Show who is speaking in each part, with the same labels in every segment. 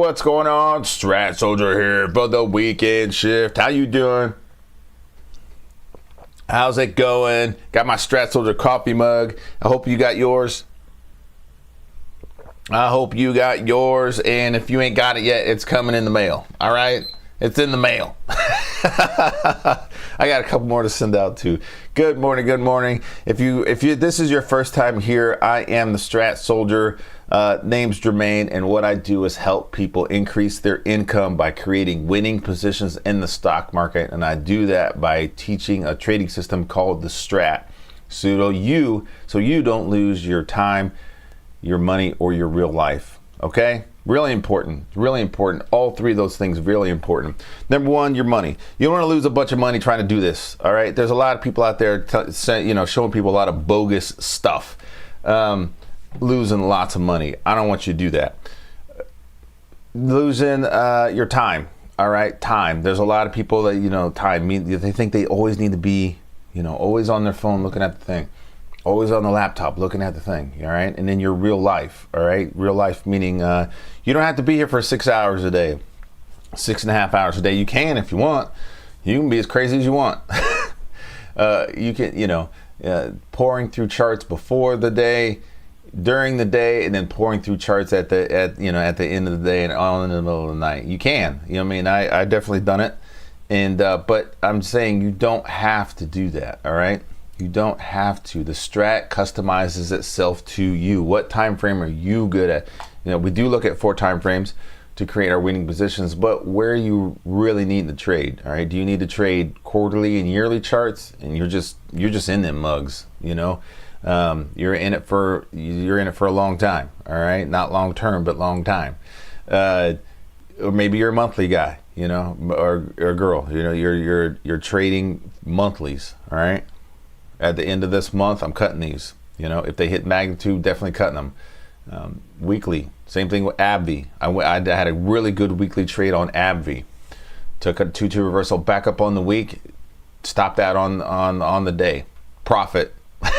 Speaker 1: what's going on? Strat Soldier here for the weekend shift. How you doing? How's it going? Got my Strat Soldier coffee mug. I hope you got yours. And if you ain't got it yet, it's coming in the mail. All right? It's in the mail. I got a couple more to send out too. Good morning, good morning. If you this is your first time here, I am the Strat Soldier. Name's Jermaine, and what I do is help people increase their income by creating winning positions in the stock market, and I do that by teaching a trading system called the Strat, so you don't lose your time, your money, or your real life. Okay? Really important. All three of those things really important. Number one, your money. You don't want to lose a bunch of money trying to do this. All right? There's a lot of people out there, showing people a lot of bogus stuff. Losing lots of money. I don't want you to do that. Losing your time. All right? Time. There's a lot of people that, time. They think they always need to be, always on their phone looking at the thing. Always on the laptop looking at the thing, all right? And then your real life, all right? Real life meaning you don't have to be here for 6 hours a day, 6.5 hours a day. You can if you want. You can be as crazy as you want. You can, pouring through charts before the day, during the day, and then pouring through charts at the end of the day and on in the middle of the night. You can. I definitely done it. And but I'm saying you don't have to do that, all right? You don't have to. The Strat customizes itself to you. What time frame are you good at? We do look at 4 time frames to create our winning positions, but where you really need to trade, all right? Do you need to trade quarterly and yearly charts? And you're just in them mugs, You're in it for a long time, all right? Not long term, but long time. Or maybe you're a monthly guy, or girl. You're trading monthlies, all right? At the end of this month, I'm cutting these. If they hit magnitude, definitely cutting them. Weekly, same thing with AbbVie. I had a really good weekly trade on AbbVie. Took a 2-2 reversal back up on the week. Stopped that on the day. Profit. All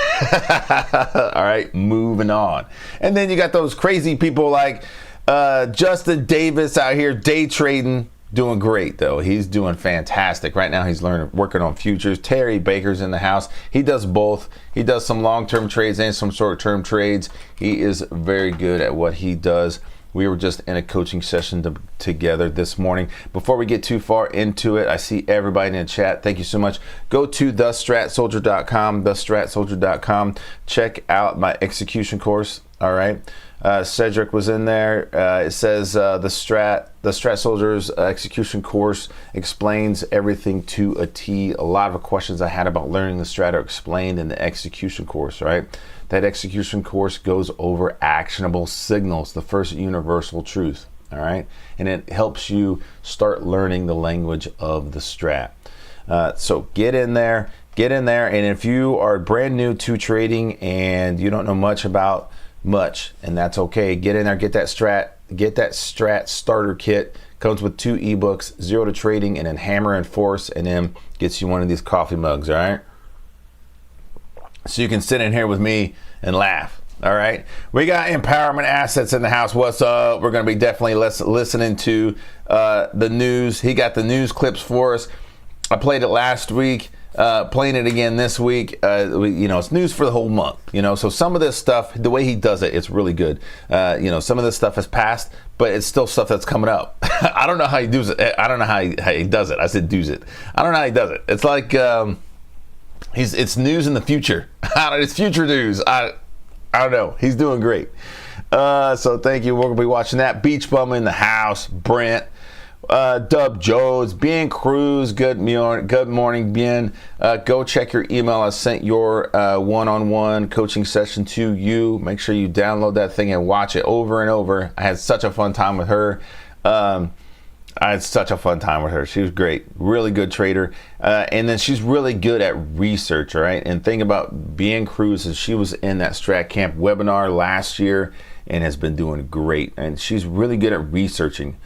Speaker 1: right, moving on. And then you got those crazy people like Justin Davis out here day trading. Doing great though. He's doing fantastic right now. He's working on futures. Terry Baker's in the house. He does both. He does some long-term trades and some short-term trades. He is very good at what he does. We were just in a coaching session together this morning. Before we get too far into it, I see everybody in the chat. Thank you so much. Go to thestratsoldier.com, thestratsoldier.com. Check out my execution course. All right. Cedric was in there. It says the Strat Soldier's execution course explains everything to a T. A lot of the questions I had about learning the Strat are explained in the execution course, right? That execution course goes over actionable signals, the first universal truth, all right? And it helps you start learning the language of the Strat. So get in there, and if you are brand new to trading and you don't know much, and that's okay. Get in there, get that Strat starter kit. Comes with 2 ebooks, Zero to Trading and then Hammer and Force, and then gets you one of these coffee mugs, all right? So you can sit in here with me and laugh, all right? We got Empowerment Assets in the house. What's up? We're going to be definitely listening to the news. He got the news clips for us. I played it last week. Playing it again this week. It's news for the whole month. So some of this stuff, the way he does it, it's really good. Some of this stuff has passed, but it's still stuff that's coming up. I don't know how he does it. I don't know how he does it. I said does it. I don't know how he does it. It's like it's news in the future. It's future news. I don't know. He's doing great. So thank you. We're gonna be watching that. Beach Bum in the house. Brent. Dub Jones, Bien Cruz, good morning, Bien. Go check your email. I sent your one-on-one coaching session to you. Make sure you download that thing and watch it over and over. I had such a fun time with her. She was great, really good trader. And then she's really good at research, all right? And thing about Bien Cruz is she was in that Strat Camp webinar last year and has been doing great. And she's really good at researching.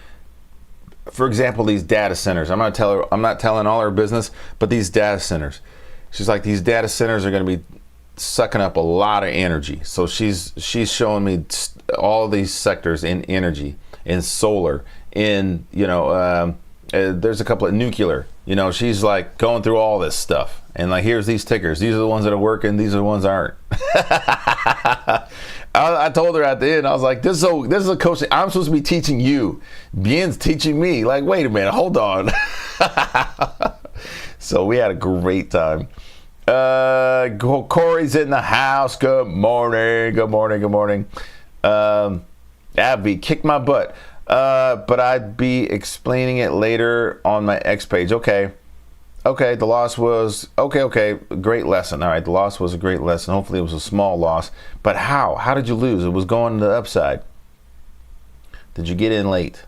Speaker 1: For example, these data centers. I'm not telling all her business, but these data centers. She's like, these data centers are going to be sucking up a lot of energy. So she's showing me all these sectors in energy, in solar, in, there's a couple of nuclear. She's like going through all this stuff. And like, here's these tickers. These are the ones that are working. These are the ones that aren't. I told her at the end, I was like, this is a coach. I'm supposed to be teaching you. Bien's teaching me. Like, wait a minute, hold on. So we had a great time. Corey's in the house. Good morning. Good morning. Good morning. Abby, kick my butt. But I'd be explaining it later on my X page. Okay, the loss was, okay, great lesson. All right, the loss was a great lesson. Hopefully it was a small loss. But how did you lose? It was going to the upside. Did you get in late?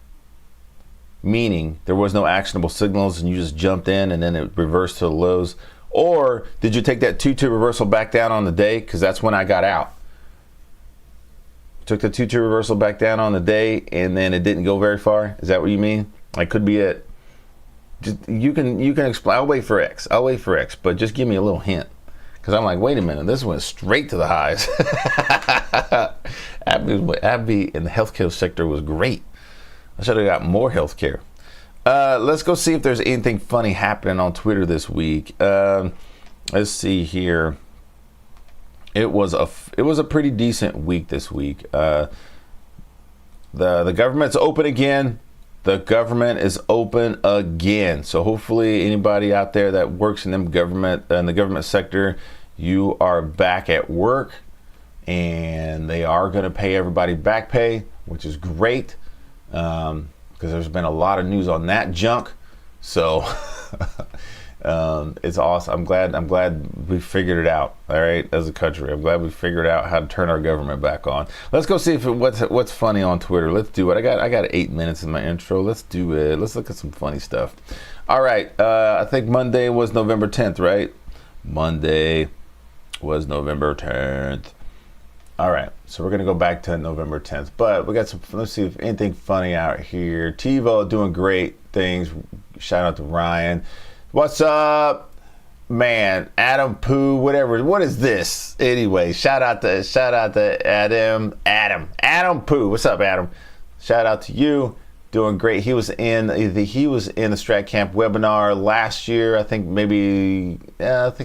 Speaker 1: Meaning there was no actionable signals and you just jumped in and then it reversed to the lows? Or did you take that 2-2 reversal back down on the day? Because that's when I got out. Took the 2-2 reversal back down on the day and then it didn't go very far. Is that what you mean? That could be it. Just, you can explain. I'll wait for X, but just give me a little hint. Because I'm like, wait a minute, this went straight to the highs. Abby in the healthcare sector was great. I should have got more healthcare. Let's go see if there's anything funny happening on Twitter this week. Let's see here. It was a pretty decent week this week. The government's open again. The government is open again. So hopefully anybody out there that works in the government sector, you are back at work and they are going to pay everybody back pay, which is great. Because there's been a lot of news on that junk. So it's awesome. I'm glad we figured it out. All right, as a country, I'm glad we figured out how to turn our government back on. Let's go see what's funny on Twitter. Let's do it. I got 8 minutes in my intro. Let's do it. Let's look at some funny stuff. All right. I think Monday was November 10th, right? Monday was November 10th. All right. So we're gonna go back to November 10th, but we got some. Let's see if anything funny out here. TiVo doing great things. Shout out to Ryan. What's up, man? Adam Poo, whatever. What is this? Anyway, shout out to Adam Poo. What's up, Adam? Shout out to you. Doing great. He was in the Strat Camp webinar last year. I think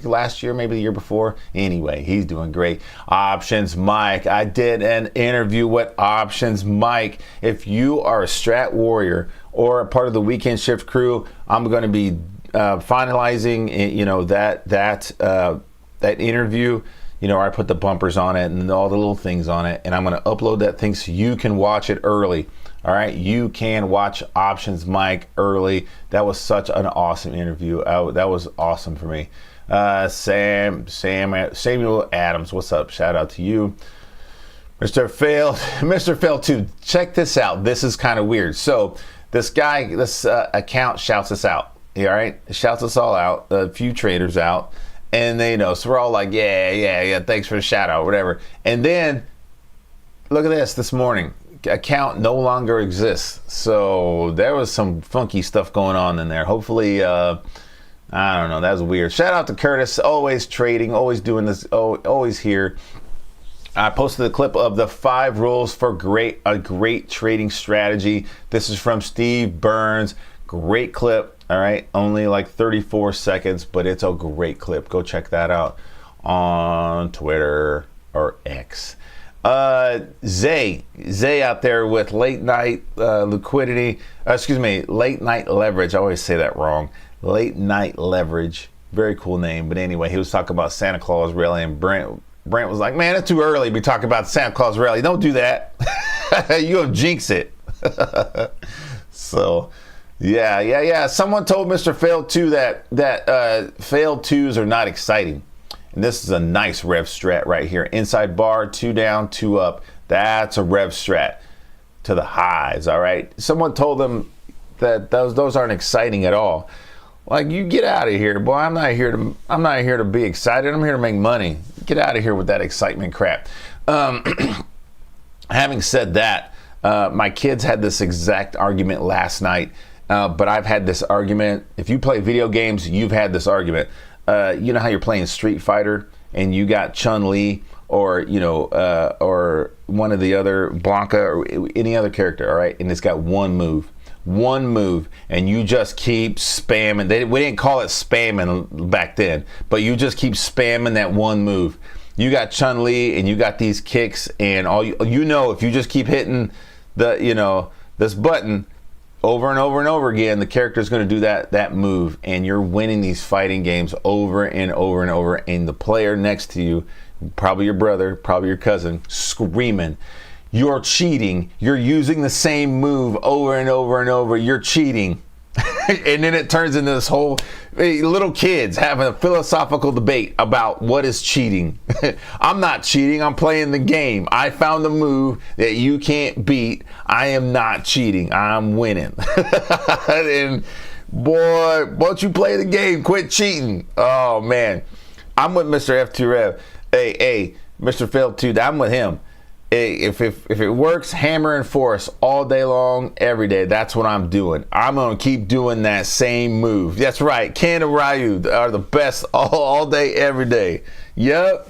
Speaker 1: last year, maybe the year before. Anyway, he's doing great. Options Mike. I did an interview with Options Mike. If you are a Strat warrior or a part of the Weekend Shift crew, I'm going to be finalizing, that interview, where I put the bumpers on it and all the little things on it, and I'm going to upload that thing so you can watch it early. All right, you can watch Options Mike early. That was such an awesome interview. That was awesome for me. Samuel Adams, what's up? Shout out to you. Mr. Failed 2. Check this out. This is kind of weird. So this account shouts us out. All right, it shouts us all out, a few traders out, and they know. So we're all like, yeah, thanks for the shout out, whatever. And then look at this morning. Account no longer exists. So there was some funky stuff going on in there. Hopefully, I don't know. That was weird. Shout out to Curtis. Always trading. Always doing this. Always here. I posted a clip of the 5 rules for a great trading strategy. This is from Steve Burns. Great clip. All right. Only like 34 seconds, but it's a great clip. Go check that out on Twitter or X. Zay out there with late night late night leverage. I always say that wrong. Late night leverage. Very cool name. But anyway, he was talking about Santa Claus rally, and Brent was like, man, it's too early to be talking about Santa Claus rally. Don't do that. You have jinxed it. So yeah. Someone told Mr. Failed 2 that Failed 2s are not exciting. And this is a nice rev strat right here. Inside bar, 2 down, 2 up. That's a rev strat to the highs, all right? Someone told them that those aren't exciting at all. Like, you get out of here, boy. I'm not here to be excited. I'm here to make money. Get out of here with that excitement crap. Having said that, my kids had this exact argument last night, but I've had this argument. If you play video games, you've had this argument. You know how you're playing Street Fighter and you got Chun-Li or or one of the other Blanca or any other character, all right, and it's got one move, and you just keep spamming. We didn't call it spamming back then, but you just keep spamming that one move. You got Chun-Li and you got these kicks, and all if you just keep hitting this button over and over and over again, the character is going to do that move, and you're winning these fighting games over and over and over, and the player next to you, probably your brother, probably your cousin, screaming, "You're cheating. You're using the same move over and over and over. You're cheating." And then it turns into this whole little kids having a philosophical debate about what is cheating. I'm not cheating. I'm playing the game. I found a move that you can't beat. I am not cheating. I'm winning. And boy, once you play the game, quit cheating. Oh man, I'm with Mr. F2 Rev. Hey, Mr. Fail 2. I'm with him. If it works, hammer and force all day long, every day. That's what I'm doing. I'm going to keep doing that same move. That's right. Ken and Ryu are the best all day, every day. Yep.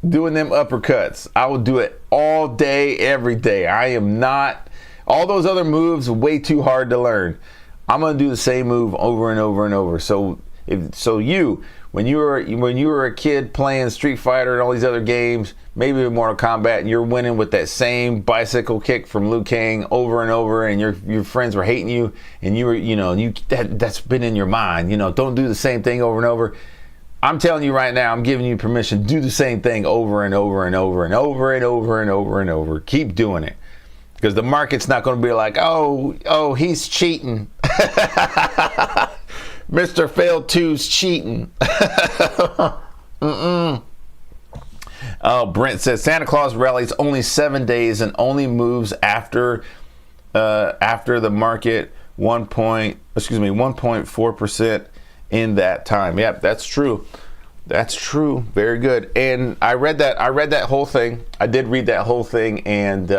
Speaker 1: Doing them uppercuts. I will do it all day, every day. I am not. All those other moves are way too hard to learn. I'm going to do the same move over and over and over. When you were a kid playing Street Fighter and all these other games, maybe Mortal Kombat, and you're winning with that same bicycle kick from Liu Kang over and over, and your friends were hating you, and you were that's been in your mind. Don't do the same thing over and over. I'm telling you right now, I'm giving you permission. Do the same thing over and over and over and over and over and over and over. Keep doing it, because the market's not going to be like, oh, he's cheating. Mr. Fail 2's cheating. Oh, Brent says Santa Claus rallies only 7 days and only moves after the market 1.4% in that time. Yep, that's true. That's true. Very good. And I read that whole thing. I did read that whole thing, and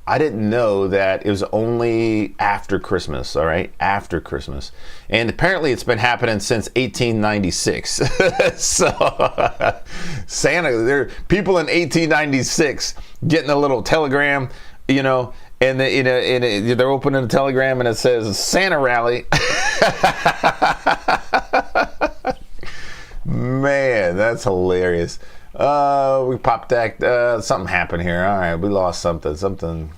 Speaker 1: I didn't know that it was only after Christmas, all right? After Christmas. And apparently it's been happening since 1896. So there are people in 1896 getting a little telegram, and they're opening a telegram and it says Santa rally. Man, that's hilarious. We popped that. Something happened here. All right, we lost something.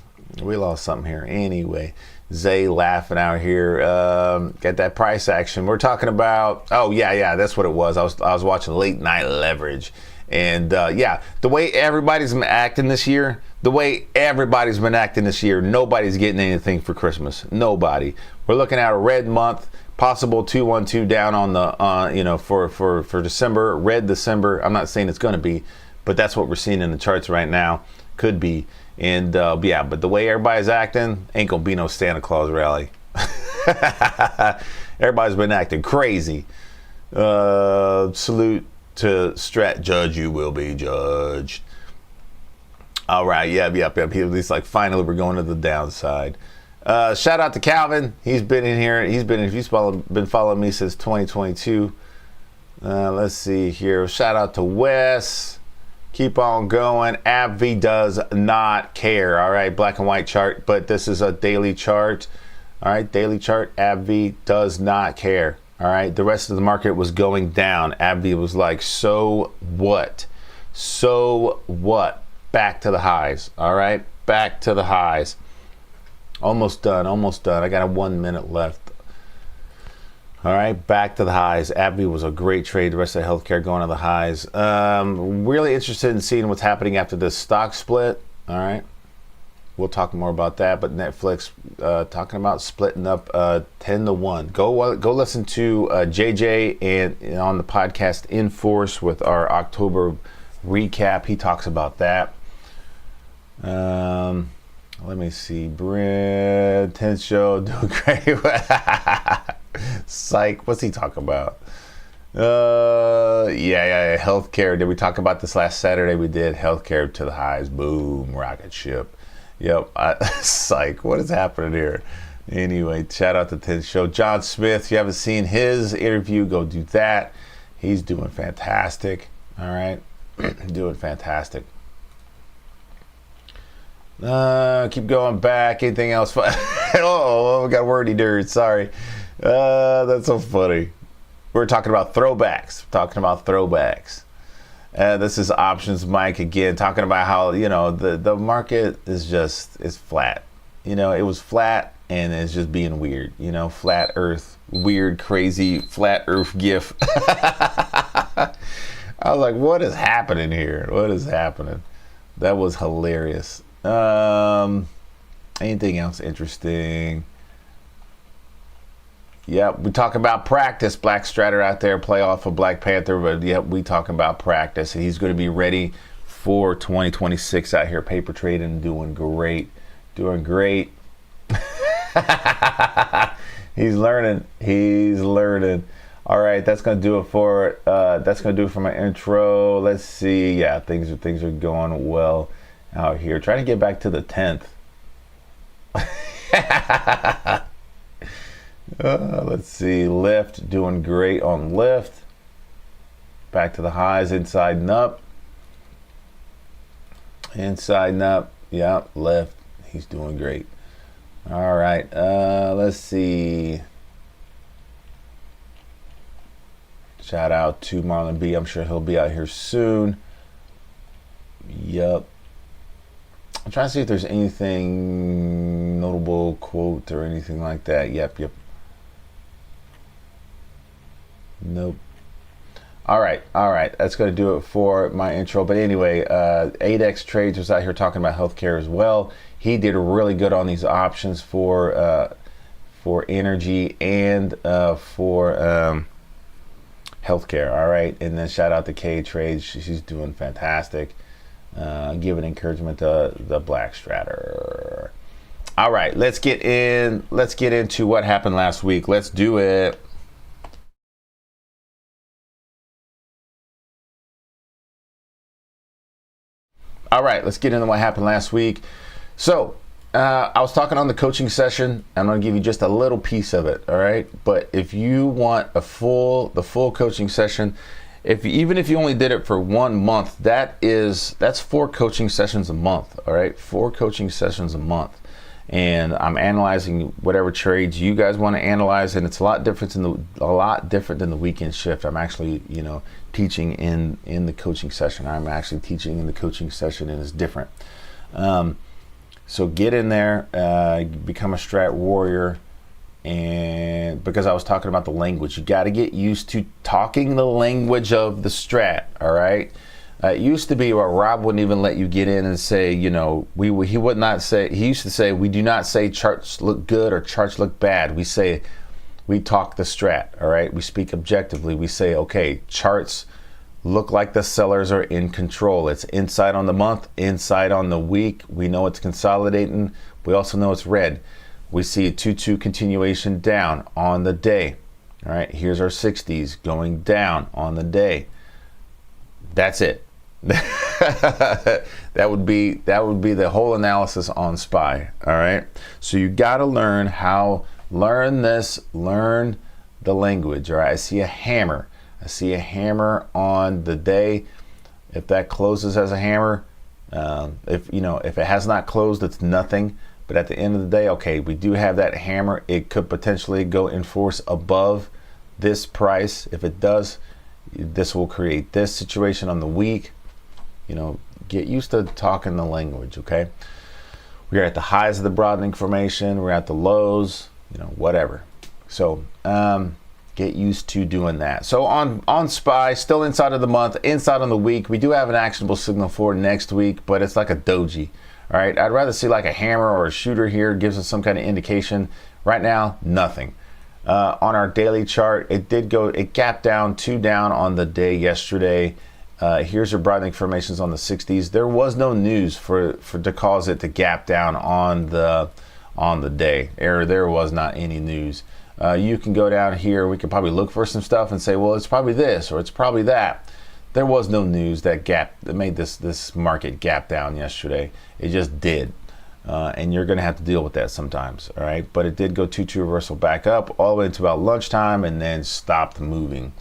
Speaker 1: We lost something here. Anyway, Zay laughing out here. Got that price action. We're talking about. Oh yeah, that's what it was. I was watching Late Night Leverage, and the way everybody's been acting this year. Nobody's getting anything for Christmas. Nobody. We're looking at a red month. Possible 212 down on the for December, red December. I'm not saying it's going to be, but that's what we're seeing in the charts right now. Could be, and but the way everybody's acting, ain't gonna be no Santa Claus rally. Everybody's been acting crazy. Salute to Strat, judge you will be judged. All right, yep. He's like, finally we're going to the downside. Shout out to Calvin. He's been in here. He's been following me since 2022. Let's see here. Shout out to Wes. Keep on going. AbbVie does not care. All right, black and white chart, but this is a daily chart. All right, daily chart. AbbVie does not care. All right, the rest of the market was going down. AbbVie was like, so what? So what? Back to the highs. All right, back to the highs. Almost done. I got 1 minute left. All right, back to the highs. AbbVie was a great trade. The rest of the healthcare going to the highs. Really interested in seeing what's happening after this stock split. All right, we'll talk more about that. But Netflix talking about splitting up 10-1. Go listen to JJ and on the podcast In Force with our October recap. He talks about that. Let me see. Brent, 10th show, doing great. Psych. What's he talking about? Yeah. Healthcare. Did we talk about this last Saturday? We did. Healthcare to the highs. Boom. Rocket ship. Yep. Psych. What is happening here? Anyway, shout out to 10th show. John Smith. If you haven't seen his interview, go do that. He's doing fantastic. All right. Doing fantastic. Keep going back. Anything else? Oh, got wordy dirt. Sorry. That's so funny. We're talking about throwbacks. This is Options Mike again, talking about how, you know, the market is flat. You know, it was flat and it's just being weird. You know, flat Earth, weird, crazy flat Earth gif. I was like, what is happening here? What is happening? That was hilarious. Anything else interesting? Yep, we talk about practice. Black Stratter out there, play off of Black Panther, but yep, we talk about practice. And he's going to be ready for 2026 out here, paper trading, doing great. He's learning. All right, that's going to do it for my intro. Let's see. Yeah, things are going well out here. Trying to get back to the 10th. Let's see. Lift, doing great on lift. Back to the highs, inside and up. Yeah, lift. He's doing great. All right. Let's see. Shout out to Marlon B. I'm sure he'll be out here soon. Yup. I'm trying to see if there's anything notable quote or anything like that. Yep. Nope. All right. That's going to do it for my intro. But anyway, 8X Trades was out here talking about healthcare as well. He did really good on these options for energy and for healthcare. All right. And then shout out to K Trades. She's doing fantastic. Giving encouragement to the Black Stratter. All right. Let's get into what happened last week. Let's do it. All right, let's get into what happened last week. So, I was talking on the coaching session. I'm going to give you just a little piece of it, all right? But if you want the full coaching session, even if you only did it for 1 month, that's 4 coaching sessions a month, all right? 4 coaching sessions a month. And I'm analyzing whatever trades you guys want to analyze, and it's a lot different than the weekend shift. I'm actually, teaching in the coaching session. I'm actually teaching in the coaching session, and it's different. So get in there, become a Strat warrior, and because I was talking about the language, you got to get used to talking the language of the Strat. All right. It used to be where Rob wouldn't even let you get in and say, he would not say. He used to say, we do not say charts look good or charts look bad. We talk the Strat. All right. We speak objectively. We say, okay, charts look like the sellers are in control. It's inside on the month, inside on the week. We know it's consolidating. We also know it's red. We see a 2-2 continuation down on the day. All right. Here's our 60s going down on the day. That's it. that would be the whole analysis on SPY. All right. So you got to learn the language. All right. I see a hammer on the day. If that closes as a hammer, if it has not closed, it's nothing. But at the end of the day, okay, we do have that hammer. It could potentially go in force above this price. If it does, this will create this situation on the week. Get used to talking the language, okay? We're at the highs of the broadening formation. We're at the lows, whatever. So get used to doing that. So on SPY, still inside of the month, inside on the week. We do have an actionable signal for next week, but it's like a doji, all right? I'd rather see like a hammer or a shooter here. Gives us some kind of indication. Right now, nothing. On our daily chart, it gapped down 2 down on the day yesterday. Here's your broadening formations on the 60s. There was no news to cause it to gap down on the day. There was not any news. You can go down here. We could probably look for some stuff and say, well, it's probably this or it's probably that. There was no news that made this market gap down yesterday. It just did. And you're going to have to deal with that sometimes, all right? But it did go 2-2 reversal back up all the way into about lunchtime and then stopped moving.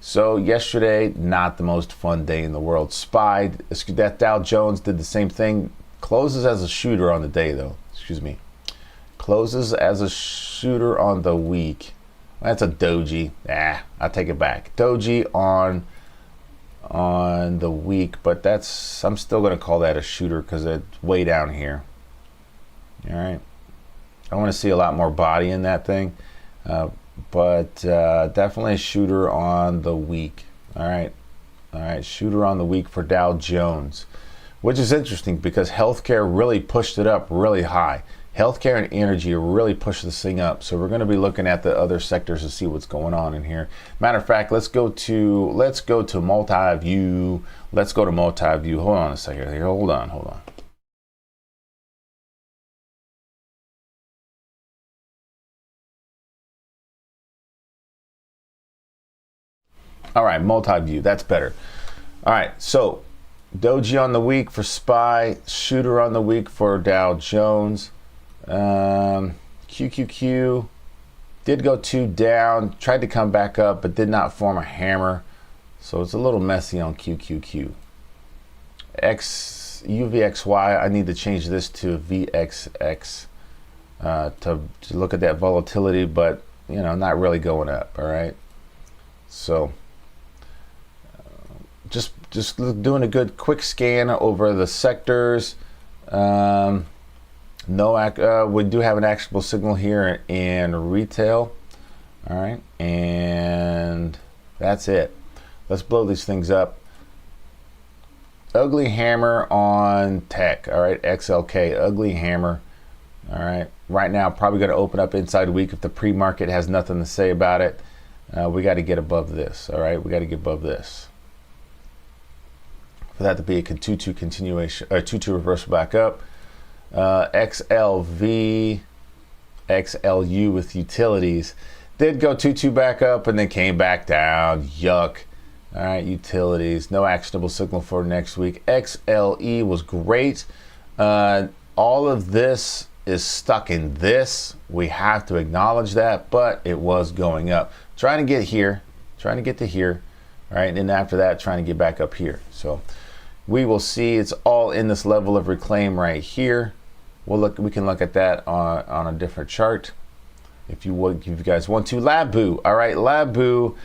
Speaker 1: So yesterday, not the most fun day in the world. That Dow Jones did the same thing. Closes as a shooter on the day though. Excuse me. Closes as a shooter on the week. That's a doji. I'll take it back. Doji on the week, but I'm still going to call that a shooter because it's way down here. All right. I want to see a lot more body in that thing, but definitely a shooter on the week. All right, shooter on the week for Dow Jones, which is interesting because healthcare really pushed it up really high. Healthcare and energy really pushed this thing up. So we're going to be looking at the other sectors to see what's going on in here. Matter of fact, let's go to multi-view. Let's go to multi-view. Hold on a second here. Hold on. All right, multi-view, that's better. All right, so doji on the week for SPY, shooter on the week for Dow Jones. QQQ did go 2 down, tried to come back up, but did not form a hammer. So it's a little messy on QQQ. UVXY, I need to change this to VXX to look at that volatility, but not really going up, all right? So just doing a good quick scan over the sectors. We do have an actionable signal here in retail. All right, and that's it. Let's blow these things up. Ugly hammer on tech. All right, XLK, ugly hammer. All right, right now probably going to open up inside a week if the pre-market has nothing to say about it. We got to get above this. All right, we got to get above this for that to be a 2-2 continuation or 2-2 reversal back up. XLV, XLU with utilities did go 2-2 back up and then came back down. Yuck. All right, utilities, no actionable signal for next week. XLE was great. All of this is stuck in this. We have to acknowledge that, but it was going up. Trying to get to here, all right, and then after that, trying to get back up here. So we will see. It's all in this level of reclaim right here. We can look at that on a different chart if you guys want to. Labu, all right, Labu.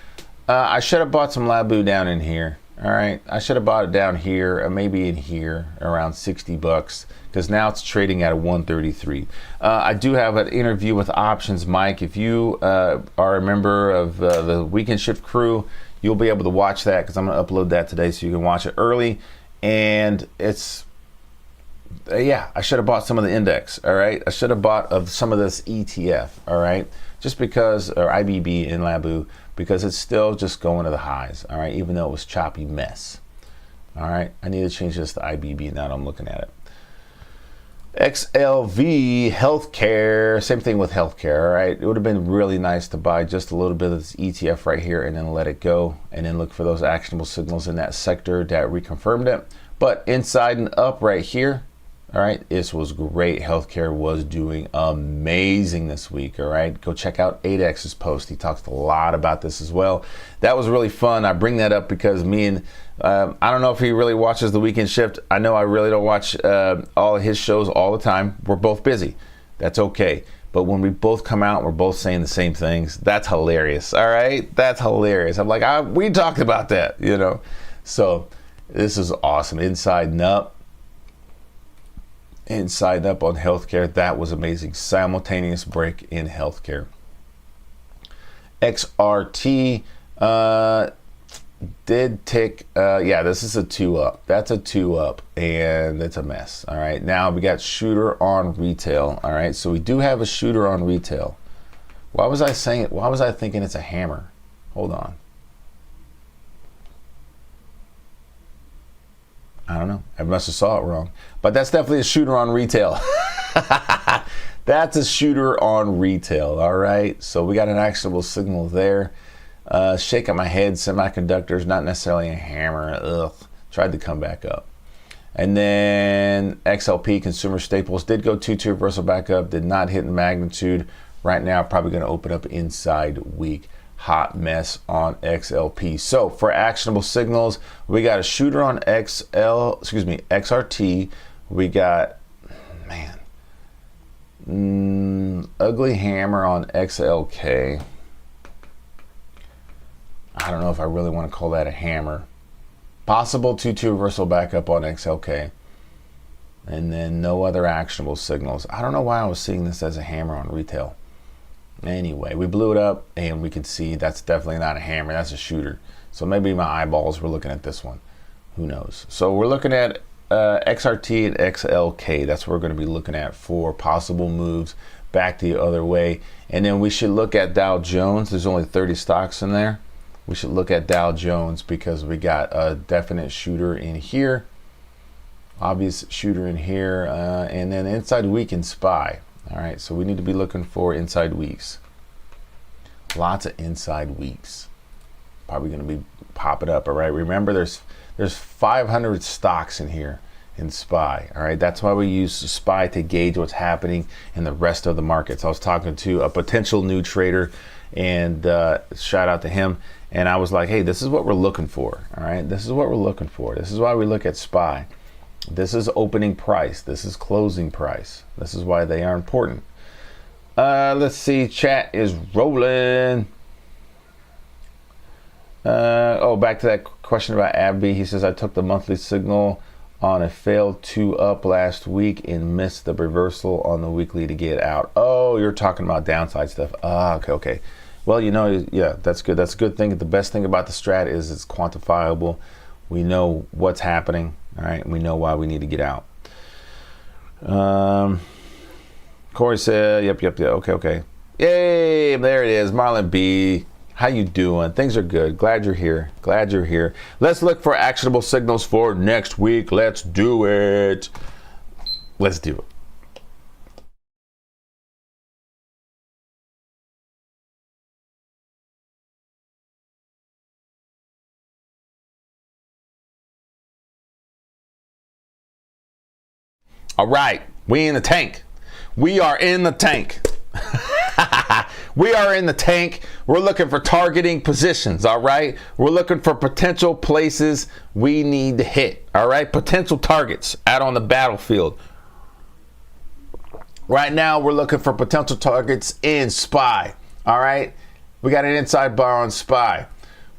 Speaker 1: I should have bought some Labu down in here. All right, I should have bought it down here, or maybe in here, around $60, because now it's trading at a 133. I do have an interview with Options Mike. If you are a member of the Weekend Shift crew, you'll be able to watch that because I'm going to upload that today, so you can watch it early. And it's I should have bought some of the index. All right, I should have bought of some of this ETF. All right, just because, or IBB in Labu, because it's still just going to the highs. All right, even though it was choppy mess. All right, I need to change this to IBB now that I'm looking at it. XLV healthcare, same thing with healthcare. All right, it would have been really nice to buy just a little bit of this ETF right here and then let it go and then look for those actionable signals in that sector that reconfirmed it. But inside and up right here, all right, this was great. Healthcare was doing amazing this week. All right, go check out 8X's post. He talks a lot about this as well. That was really fun. I bring that up because me and I don't know if he really watches the Weekend Shift. I know I really don't watch all of his shows all the time. We're both busy. That's okay. But when we both come out, we're both saying the same things. That's hilarious. All right, that's hilarious. I'm like, we talked about that, So this is awesome. Inside and up. Inside up on healthcare, that was amazing. Simultaneous break in healthcare. XRT did tick. This is a 2 up. That's a 2 up, and it's a mess. All right, now we got shooter on retail. All right, so we do have a shooter on retail. Why was I thinking it's a hammer? Hold on. I don't know. I must have saw it wrong. But that's definitely a shooter on retail. That's a shooter on retail. All right. So we got an actionable signal there. Shaking my head. Semiconductors, not necessarily a hammer. Ugh. Tried to come back up. And then XLP, consumer staples, did go 2-2 reversal back up. Did not hit the magnitude. Right now, probably going to open up inside week. hot mess on XLP. So for actionable signals, we got a shooter on XRT. We got, ugly hammer on XLK. I don't know if I really want to call that a hammer. Possible 2-2 reversal backup on XLK. And then no other actionable signals. I don't know why I was seeing this as a hammer on retail. Anyway, we blew it up and we can see that's definitely not a hammer, that's a shooter. So maybe my eyeballs were looking at this one. Who knows? So we're looking at XRT and XLK. That's what we're going to be looking at for possible moves back the other way. And then we should look at Dow Jones. There's only 30 stocks in there. We should look at Dow Jones because we got a definite shooter in here. Obvious shooter in here. And then inside week and SPY. All right, so we need to be looking for inside weeks. Lots of inside weeks. Probably going to be popping up. All right, remember there's 500 stocks in here in SPY. All right, that's why we use SPY to gauge what's happening in the rest of the markets. I was talking to a potential new trader, and shout out to him. And I was like, hey, this is what we're looking for. All right, this is what we're looking for. This is why we look at SPY. This is opening price. This is closing price. This is why they are important. Let's see. Chat is rolling. Back to that question about AbbVie. He says, I took the monthly signal on a failed 2 up last week and missed the reversal on the weekly to get out. Oh, you're talking about downside stuff. Okay. Well, yeah, that's good. That's a good thing. The best thing about the strat is it's quantifiable. We know what's happening. All right, we know why we need to get out. Corey said, yep. Okay. Yay, there it is. Marlon B. How you doing? Things are good. Glad you're here. Let's look for actionable signals for next week. Let's do it. All right, we in the tank. We are in the tank. We are in the tank. We're looking for targeting positions, all right? We're looking for potential places we need to hit, all right? Potential targets out on the battlefield. Right now, we're looking for potential targets in SPY, all right? We got an inside bar on SPY.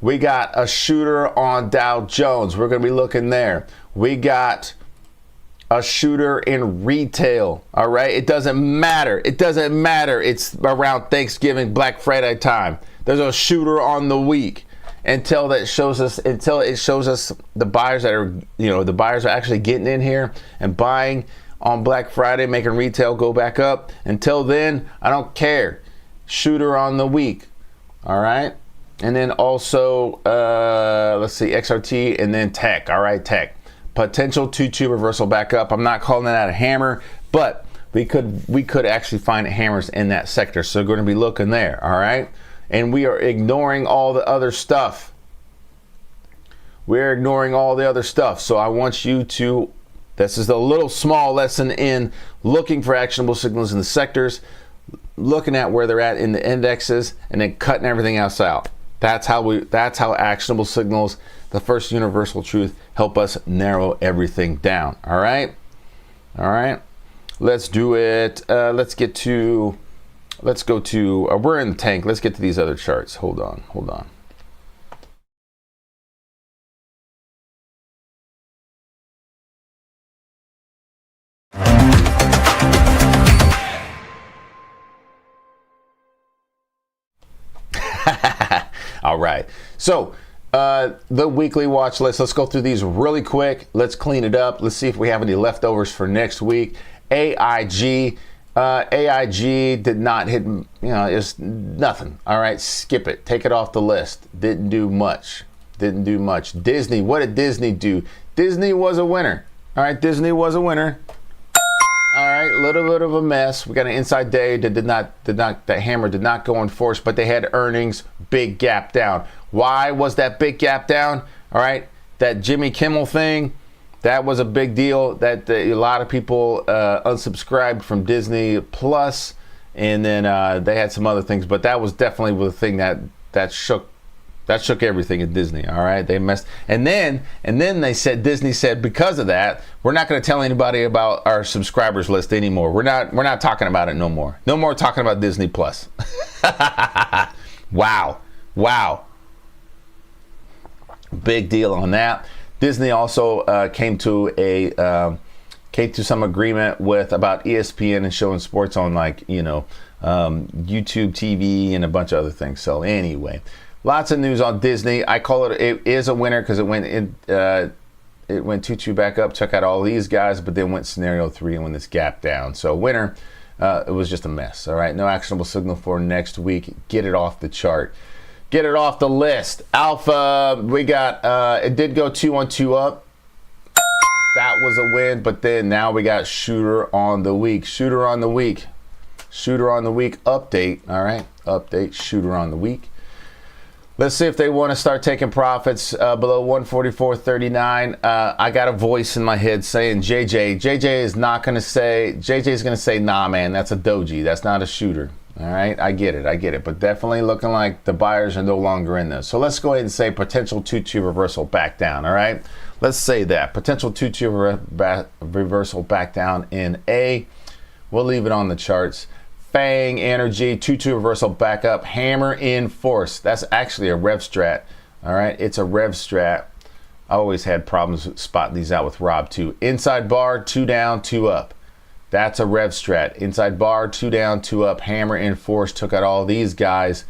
Speaker 1: We got a shooter on Dow Jones. We're going to be looking there. We got a shooter in retail, all right? It doesn't matter. It's around Thanksgiving, Black Friday time. There's a shooter on the week until it shows us the buyers that are, the buyers are actually getting in here and buying on Black Friday, making retail go back up. Until then, I don't care. Shooter on the week, all right? And then also, let's see, XRT and then tech, all right, tech. Potential 2-2 reversal back up. I'm not calling that a hammer, but we could actually find hammers in that sector. So we're going to be looking there, all right? And we are ignoring all the other stuff. We're ignoring all the other stuff. So I want you to, this is a little small lesson in looking for actionable signals in the sectors, looking at where they're at in the indexes, and then cutting everything else out. That's how actionable signals, the first universal truth, help us narrow everything down. All right. Let's do it. Let's go to, we're in the tank. Let's get to these other charts. Hold on. All right. So the weekly watch list, let's go through these really quick. Let's clean it up. Let's see if we have any leftovers for next week. AIG did not hit, it's nothing. All right, skip it. Take it off the list. Didn't do much. Disney, what did Disney do? Disney was a winner. All right, Disney was a winner. All right, a little bit of a mess. We got an inside day that hammer did not go in force, but they had earnings, big gap down. Why was that big gap down? All right, that Jimmy Kimmel thing, that was a big deal. That a lot of people unsubscribed from Disney Plus, and then they had some other things, but that was definitely the thing that that shook everything at Disney. All right, they messed, and then they said, Disney said, because of that, we're not going to tell anybody about our subscribers list anymore. We're not talking about it no more. No more talking about Disney Plus. Wow. Big deal on that. Disney also came to some agreement with about ESPN and showing sports on, like, YouTube TV and a bunch of other things. So anyway, lots of news on Disney. I call it is a winner because it went 2-2 back up. Check out all these guys, but then went scenario 3 and went this gap down. So winner. It was just a mess. All right, no actionable signal for next week. Get it off the chart. Get it off the list. Alpha, we got, it did go 2-1-2 up. That was a win, but then now we got shooter on the week. Shooter on the week update. All right, update, shooter on the week. Let's see if they want to start taking profits below 144.39. I got a voice in my head saying JJ is not going to say, JJ's going to say, nah, man, that's a doji. That's not a shooter. All right, I get it. But definitely looking like the buyers are no longer in this. So let's go ahead and say potential 2-2 reversal back down. All right, let's say that. Potential 2-2 reversal back down in A. We'll leave it on the charts. Fang Energy, 2-2 reversal back up. Hammer in Force. That's actually a Rev Strat. All right, it's a Rev Strat. I always had problems spotting these out with Rob too. Inside bar, 2 down, 2 up. That's a Rev Strat. Inside bar, 2 down, 2 up. Hammer in Force took out all these guys.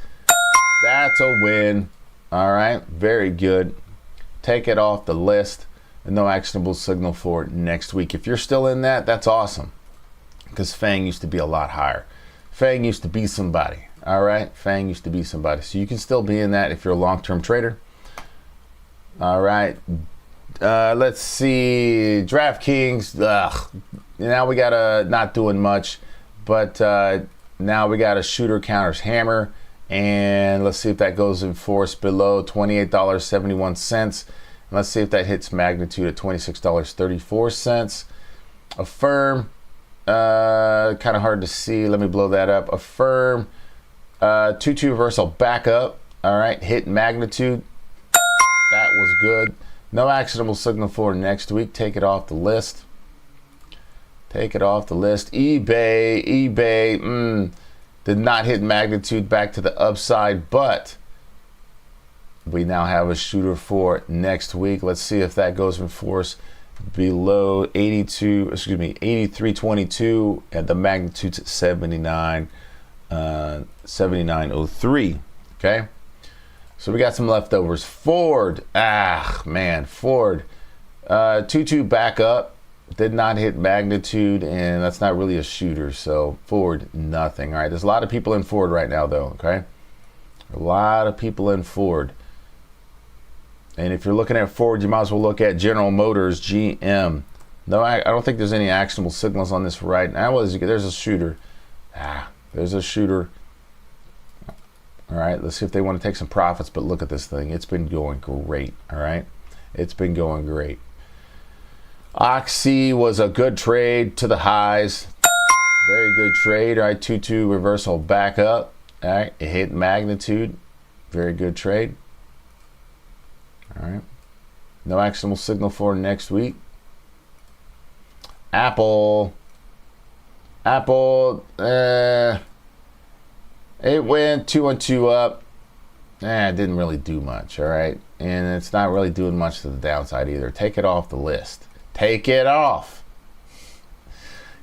Speaker 1: That's a win. All right, very good. Take it off the list. And no actionable signal for next week. If you're still in that, that's awesome. Because Fang used to be a lot higher. Fang used to be somebody. All right, Fang used to be somebody. So you can still be in that if you're a long-term trader. All right, let's see. DraftKings. Now we got a not doing much, but now we got a shooter counters hammer, and let's see if that goes in force below $28.71. Let's see if that hits magnitude at $26.34. Affirm. Kind of hard to see. Let me blow that up. Affirm. 2-2 reversal back up. All right, hit magnitude. That was good. No actionable signal for next week. Take it off the list. eBay did not hit magnitude back to the upside, but we now have a shooter for next week. Let's see if that goes in force below 83.22, and the magnitude's 79.03. Okay, so we got some leftovers. Ford, Ford, 2-2 back up, did not hit magnitude, and that's not really a shooter. So Ford, nothing. All right, there's a lot of people in Ford right now, though. Okay, a lot of people in Ford. And if you're looking at Ford, you might as well look at General Motors, GM. No, I don't think there's any actionable signals on this right now. There's a shooter. There's a shooter. All right, let's see if they want to take some profits, but look at this thing. It's been going great, all right? It's been going great. Oxy was a good trade to the highs. Very good trade, all right? 2-2 reversal back up. All right, it hit magnitude. Very good trade. All right, no actionable signal for next week. Apple, it went 2-2 up. It didn't really do much, all right? And it's not really doing much to the downside either. Take it off the list. Take it off.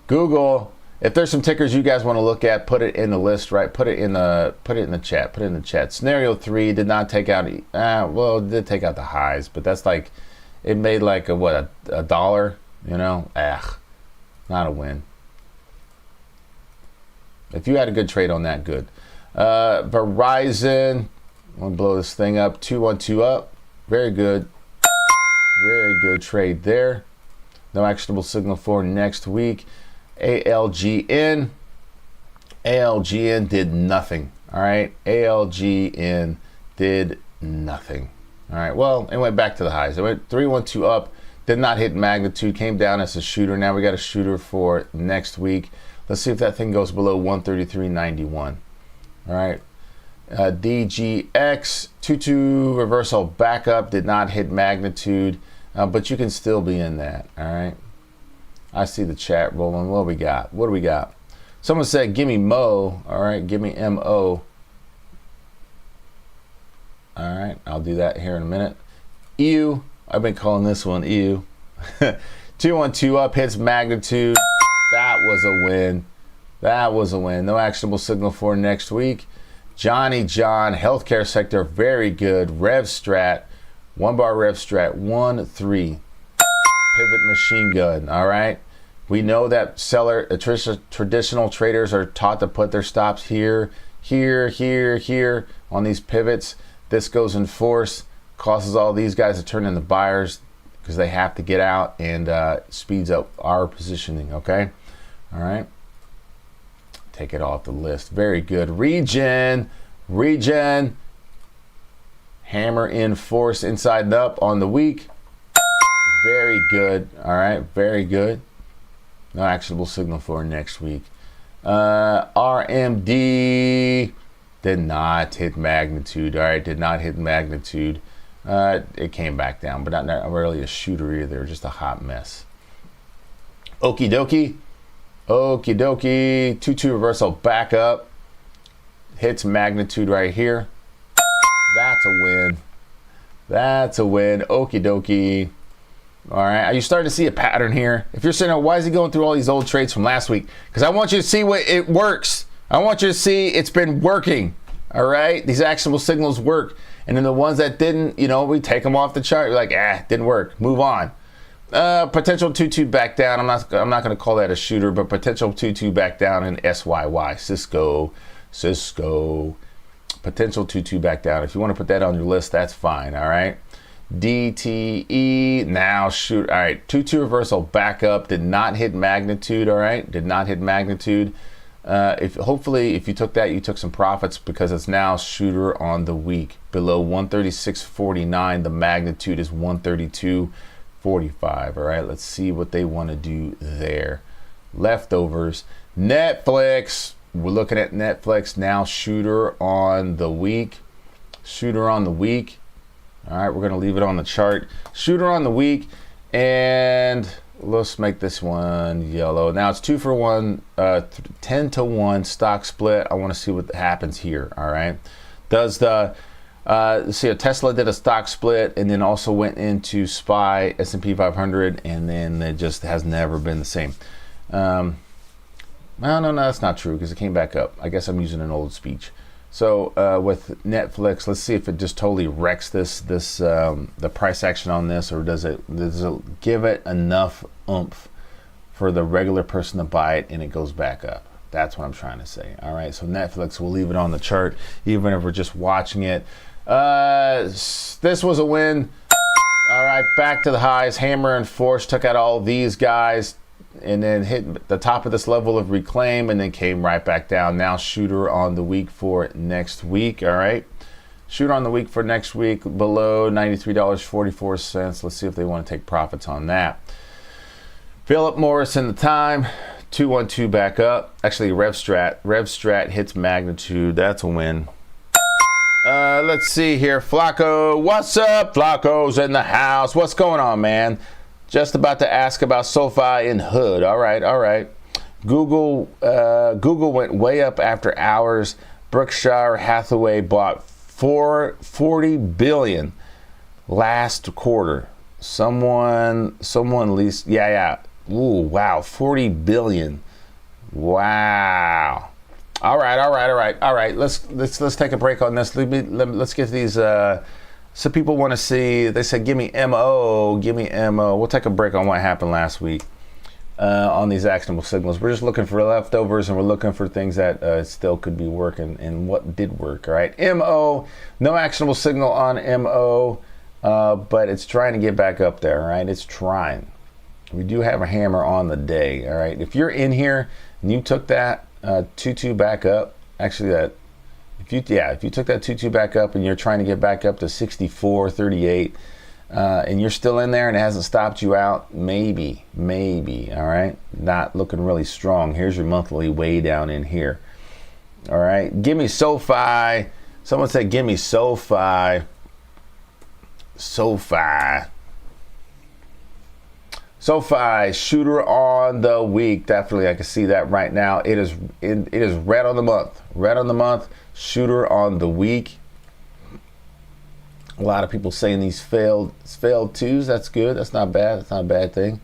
Speaker 1: Google, if there's some tickers you guys want to look at, put it in the list, right? Put it in the chat. Scenario 3 did not take out, well, it did take out the highs, but that's like, it made like a dollar, not a win. If you had a good trade on that, good. Verizon, I'm gonna blow this thing up. 2-1-2 up, very good trade there. No actionable signal for next week. ALGN did nothing. All right, ALGN did nothing. All right, well, it went back to the highs. It went 3-1-2 up, did not hit magnitude, came down as a shooter. Now we got a shooter for next week. Let's see if that thing goes below 133.91. All right, DGX 2-2 reversal backup did not hit magnitude, but you can still be in that. All right. I see the chat rolling. What do we got? What do we got? Someone said, "Give me Mo." All right, give me MO. All right, I'll do that here in a minute. EU. I've been calling this one EU. 212 up hits magnitude. That was a win. That was a win. No actionable signal for next week. Johnny John, healthcare sector, very good. Rev Strat, 1-bar Rev Strat, 1-3. Pivot machine gun. All right. We know that traditional traders are taught to put their stops here, here, here, here on these pivots. This goes in force, causes all these guys to turn into buyers because they have to get out, and speeds up our positioning. Okay. All right. Take it off the list. Very good. Regen. Hammer in force inside and up on the week. Very good. All right. Very good. No actionable signal for next week. RMD did not hit magnitude. All right. Did not hit magnitude. It came back down, but not really a shooter either. Just a hot mess. Okie dokie. Okie dokie. 2-2 reversal back up. Hits magnitude right here. That's a win. That's a win. Okie dokie. All right. Are you starting to see a pattern here? If you're saying, oh, why is he going through all these old trades from last week? Because I want you to see what it works. I want you to see it's been working. All right. These actionable signals work. And then the ones that didn't, you know, we take them off the chart. We're like, didn't work. Move on. Potential 2-2 back down. I'm not going to call that a shooter, but potential 2-2 back down in SYY. Cisco. Potential 2-2 back down. If you want to put that on your list, that's fine. All right. DTE now shoot. All right. 2-2 reversal back up. Did not hit magnitude. All right. Did not hit magnitude. Hopefully if you took that, you took some profits, because it's now shooter on the week below 136.49. The magnitude is 132.45. All right. Let's see what they want to do there. Leftovers. Netflix. We're looking at Netflix now, shooter on the week. Shooter on the week. All right, we're going to leave it on the chart. Shooter on the week, and let's make this one yellow. Now it's 2-for-1, 10-to-1 stock split. I want to see what happens here. All right. Does the see, Tesla did a stock split and then also went into SPY, S&P 500, and then it just has never been the same. No, that's not true, because it came back up. I guess I'm using an old speech. So with Netflix, let's see if it just totally wrecks the price action on this, or does it give it enough oomph for the regular person to buy it and it goes back up? That's what I'm trying to say. All right, so Netflix, we'll leave it on the chart, even if we're just watching it. This was a win. All right, back to the highs. Hammer and force took out all these guys, and then hit the top of this level of reclaim, and then came right back down. Now shooter on the week for next week. All right, shooter on the week for next week below $93.44. Let's see if they want to take profits on that. Philip Morris in the time. 212 back up. Actually, Rev Strat hits magnitude. That's a win. Let's see here. Flacco, what's up? Flacco's in the house. What's going on, man? Just about to ask about SoFi and Hood. All right. Google went way up after hours. Berkshire Hathaway bought $40 billion last quarter. Someone leased. Yeah. Ooh, wow, 40 billion. Wow. All right. Let's take a break on this. Let's get these. Some people want to see. They said, "Give me MO. We'll take a break on what happened last week on these actionable signals. We're just looking for leftovers, and we're looking for things that still could be working, and what did work. All right. MO. No actionable signal on MO, but it's trying to get back up there. All right. It's trying. We do have a hammer on the day. All right. If you're in here and you took that 2-2 back up, actually if you took that 2-2 back up and you're trying to get back up to 64.38, and you're still in there and it hasn't stopped you out, maybe, all right, not looking really strong. Here's your monthly way down in here. All right, give me SoFi. Someone said, give me SoFi. SoFi, shooter on the week. Definitely, I can see that right now. It is red on the month. Red on the month, shooter on the week. A lot of people saying these failed twos. That's good. That's not bad. That's not a bad thing.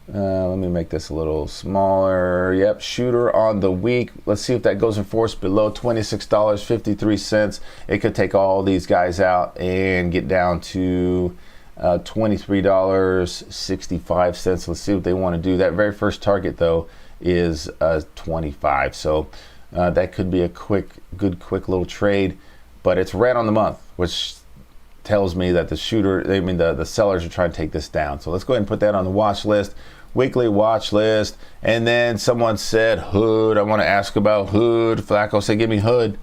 Speaker 1: Let me make this a little smaller. Yep, shooter on the week. Let's see if that goes in force below $26.53. It could take all these guys out and get down to $23.65. Let's see what they want to do. That very first target though is 25. So that could be a quick little trade, but it's red on the month, which tells me that the sellers are trying to take this down. So let's go ahead and put that on the watch list, weekly watch list. And then someone said Hood. I want to ask about Hood. Flacco said, give me Hood.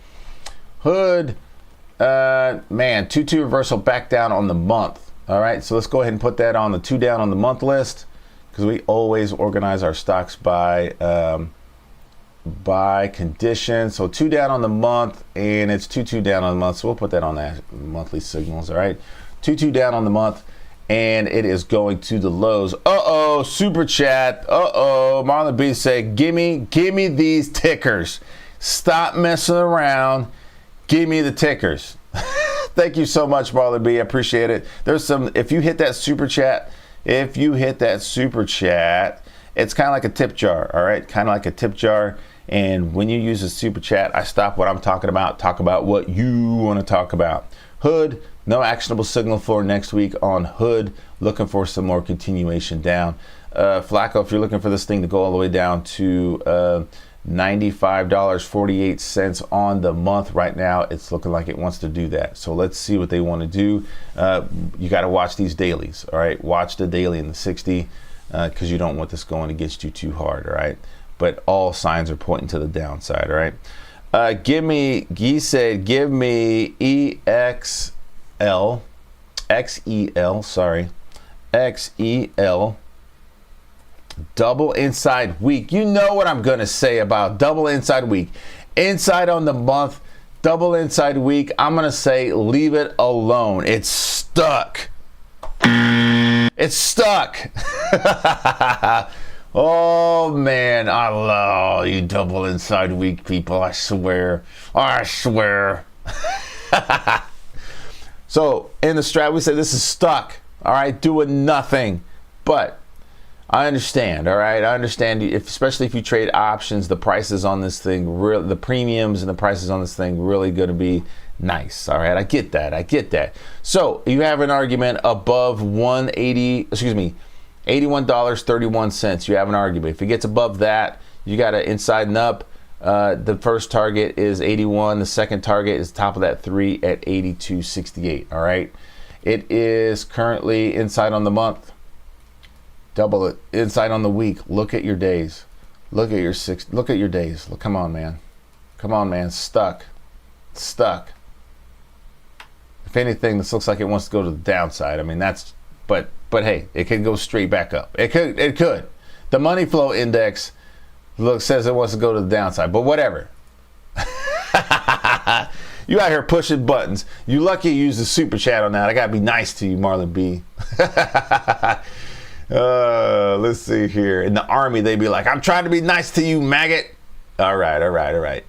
Speaker 1: Hood, man, 2-2 reversal back down on the month. All right, so let's go ahead and put that on the 2 down on the month list, because we always organize our stocks by condition. So 2 down on the month, and it's 2-2 down on the month. So we'll put that on that monthly signals. All right, 2-2 down on the month, and it is going to the lows. Super chat. Marlon B said, give me these tickers. Stop messing around. Give me the tickers. Thank you so much, Marlon B. I appreciate it. There's some, if you hit that super chat, it's kind of like a tip jar. All right, kind of like a tip jar. And when you use a super chat, I stop what I'm talking about, talk about what you want to talk about. Hood, no actionable signal for next week on Hood. Looking for some more continuation down. Flacco, if you're looking for this thing to go all the way down to $95.48 on the month right now, it's looking like it wants to do that. So let's see what they want to do. You got to watch these dailies. All right, watch the daily in the 60, because you don't want this going against you too hard. All right, but all signs are pointing to the downside. All right, Guy said, give me XEL, double inside week. You know what I'm gonna say about double inside week. Inside on the month, double inside week. I'm gonna say leave it alone. It's stuck. It's stuck. Oh man, I love you double inside week people. I swear. So in the strat, we say this is stuck. All right, doing nothing. But I understand. All right, I understand. Especially if you trade options, the prices on this thing, the premiums and the prices on this thing, really going to be nice. All right, I get that. So you have an argument above $81.31. You have an argument. If it gets above that, you got to inside and up. The first target is 81. The second target is top of that 3 at 82.68. All right. It is currently inside on the month. Double it. Inside on the week. Look at your days. Look at your days. Look, come on, man. Stuck. If anything, this looks like it wants to go to the downside. I mean, that's, but hey, it can go straight back up. It could. The money flow index says it wants to go to the downside, but whatever. You out here pushing buttons. You lucky you used the super chat on that. I gotta be nice to you, Marlon B. Let's see here. In the army, they'd be like, I'm trying to be nice to you, maggot. All right.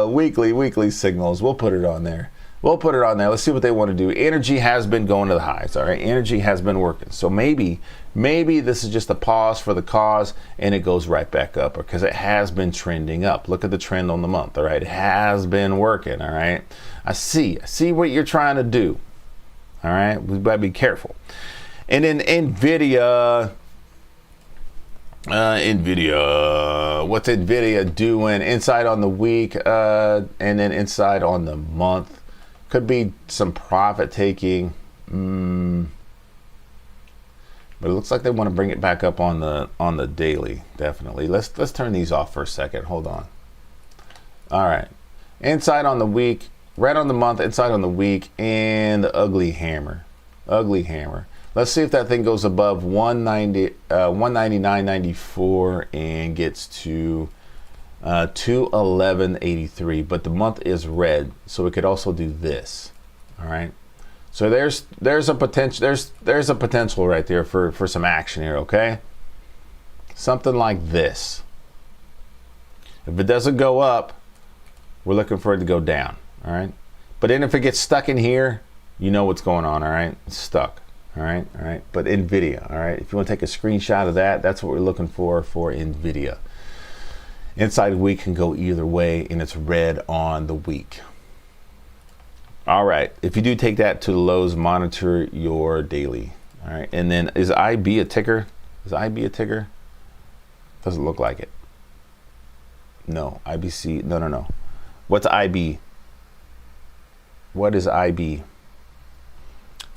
Speaker 1: Weekly signals. We'll put it on there. Let's see what they want to do. Energy has been going to the highs. All right. Energy has been working. So maybe this is just a pause for the cause and it goes right back up, because it has been trending up. Look at the trend on the month. All right. It has been working. All right. I see what you're trying to do. All right. We gotta be careful. And then NVIDIA, what's NVIDIA doing? Inside on the week, and then inside on the month. Could be some profit taking, but it looks like they want to bring it back up on the daily. Definitely. Let's turn these off for a second. Hold on. All right. Inside on the week, red on the month, inside on the week, and the ugly hammer. Let's see if that thing goes above 199.94 and gets to 211.83, but the month is red, so we could also do this. All right, so there's a potential there's a potential right there for some action here. Okay, something like this. If it doesn't go up, we're looking for it to go down. All right, but then if it gets stuck in here, you know what's going on. All right, it's stuck. All right, but NVIDIA. All right, if you want to take a screenshot of that, that's what we're looking for NVIDIA. Inside week can go either way, and it's red on the week. All right, if you do take that to the lows, monitor your daily. All right, and then is IB a ticker? Is IB a ticker? Doesn't look like it. No, IBC, no. What's IB? What is IB?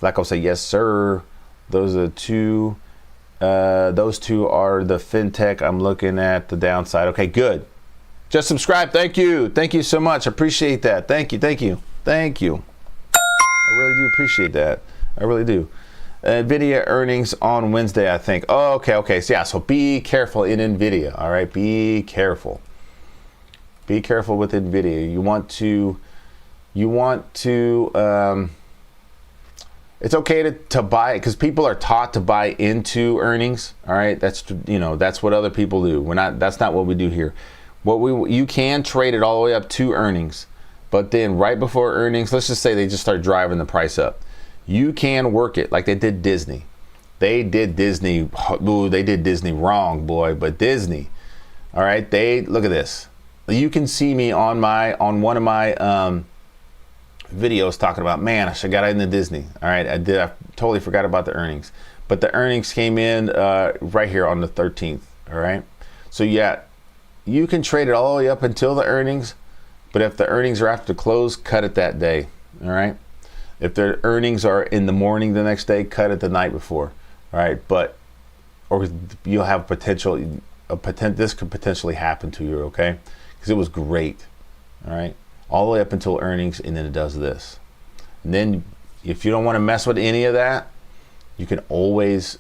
Speaker 1: Like I'll say, yes, sir. Those are two. Those two are the fintech. I'm looking at the downside. Okay, good. Just subscribe. Thank you. Thank you so much. Appreciate that. Thank you. I really do appreciate that. I really do. NVIDIA earnings on Wednesday, I think. Oh, okay. So yeah, so be careful in NVIDIA. All right, be careful. Be careful with NVIDIA. You want to. It's okay to buy it because people are taught to buy into earnings. All right, that's what other people do. That's not what we do here. You can trade it all the way up to earnings, but then right before earnings, let's just say they just start driving the price up. You can work it like they did Disney. They did Disney wrong, boy. But Disney, all right. Look at this. You can see me on one of my videos talking about, man, I should have got into Disney. All right, I totally forgot about the earnings, but the earnings came in right here on the 13th. All right, so yeah, you can trade it all the way up until the earnings, but if the earnings are after close, cut it that day. All right, if the earnings are in the morning the next day, cut it the night before. All right, or you'll have this could potentially happen to you. Okay, because it was great. All right, all the way up until earnings, and then it does this. And then if you don't want to mess with any of that, you can always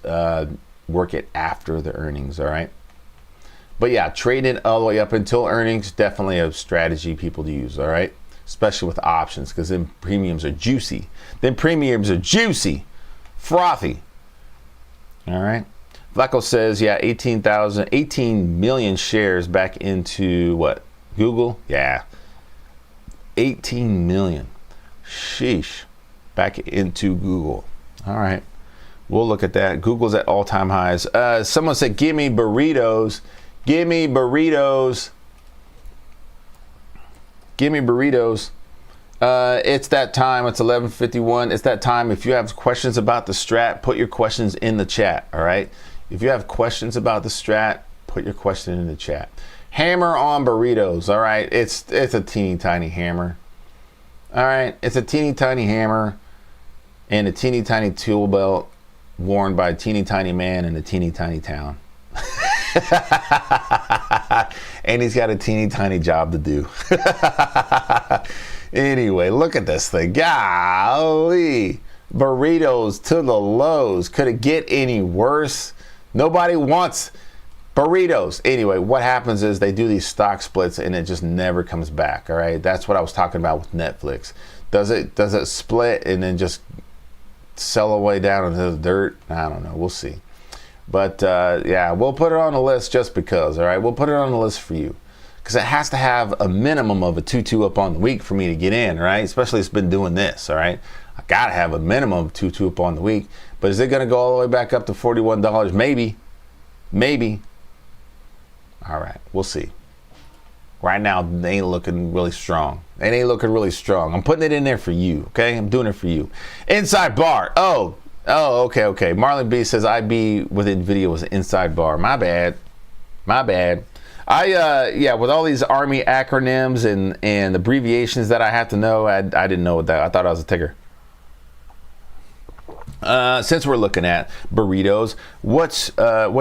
Speaker 1: work it after the earnings. All right, but yeah, trading all the way up until earnings, definitely a strategy people to use. All right, especially with options, because then premiums are juicy. Frothy. All right, Vlaco says, yeah, 18 million shares back into what? Google? Yeah. 18 million. Sheesh. Back into Google. All right. We'll look at that. Google's at all-time highs. Someone said, give me burritos. Give me burritos. It's that time. It's 11:51. It's that time. If you have questions about the strat, put your questions in the chat. All right. If you have questions about the strat, put your question in the chat. Hammer on burritos. All right, it's a teeny tiny hammer. All right, it's a teeny tiny hammer and a teeny tiny tool belt worn by a teeny tiny man in a teeny tiny town. And he's got a teeny tiny job to do. Anyway, look at this thing. Golly, burritos to the lows. Could it get any worse? Nobody wants burritos. Anyway, what happens is they do these stock splits and it just never comes back. All right, that's what I was talking about with Netflix. Does it split and then just sell away down into the dirt? I don't know. We'll see. But yeah, we'll put it on the list just because. All right, we'll put it on the list for you because it has to have a minimum of a 2-2 up on the week for me to get in. Right, especially it's been doing this. All right, I gotta have a minimum of 2-2 up on the week. But is it gonna go all the way back up to $41? Maybe. All right, we'll see. Right now, they ain't looking really strong. I'm putting it in there for you, okay? I'm doing it for you. Inside bar. Oh, okay. Marlon B says IB with NVIDIA was an inside bar. My bad. Yeah, with all these Army acronyms and abbreviations that I have to know, I didn't know what that. I thought I was a ticker. Since we're looking at burritos, what's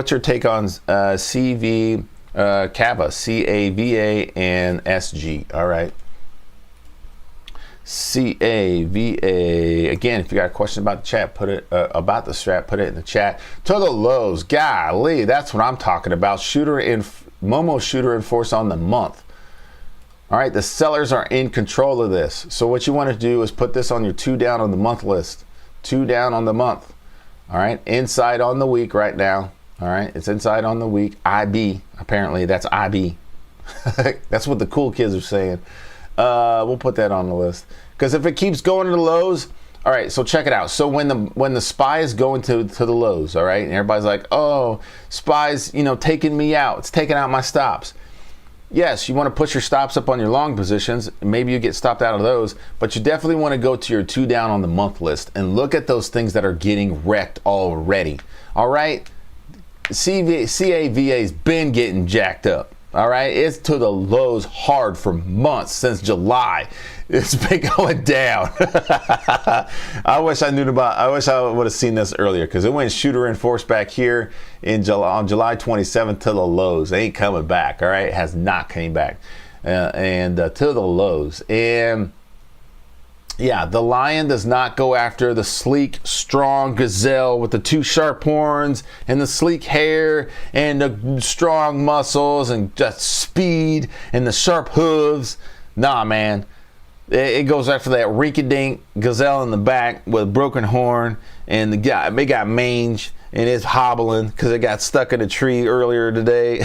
Speaker 1: your take on CV? CAVA, C-A-V-A, and S-G. All right. C-A-V-A. Again, if you got a question about the chat, put it in the chat. To the lows. Golly, that's what I'm talking about. Shooter Momo shooter in force on the month. All right, the sellers are in control of this. So what you want to do is put this on your 2 down on the month list. 2 down on the month. All right, inside on the week right now. All right, it's inside on the week. IB, apparently that's IB. That's what the cool kids are saying. We'll put that on the list. Because if it keeps going to the lows, all right, so check it out. So when the SPY is going to the lows, all right, and everybody's like, oh, SPY's, taking me out. It's taking out my stops. Yes, you want to push your stops up on your long positions. Maybe you get stopped out of those, but you definitely want to go to your 2 down on the month list and look at those things that are getting wrecked already. All right, CAVA's been getting jacked up. All right, it's to the lows hard for months, since July. It's been going down. I wish I would have seen this earlier, because it went shooter in force back here on July 27th to the lows. It ain't coming back. All right, it has not came back, and to the lows. And yeah, the lion does not go after the sleek, strong gazelle with the 2 sharp horns and the sleek hair and the strong muscles and just speed and the sharp hooves. Nah, man. It goes after that rinky-dink gazelle in the back with a broken horn, and it got mange, and it's hobbling because it got stuck in a tree earlier today.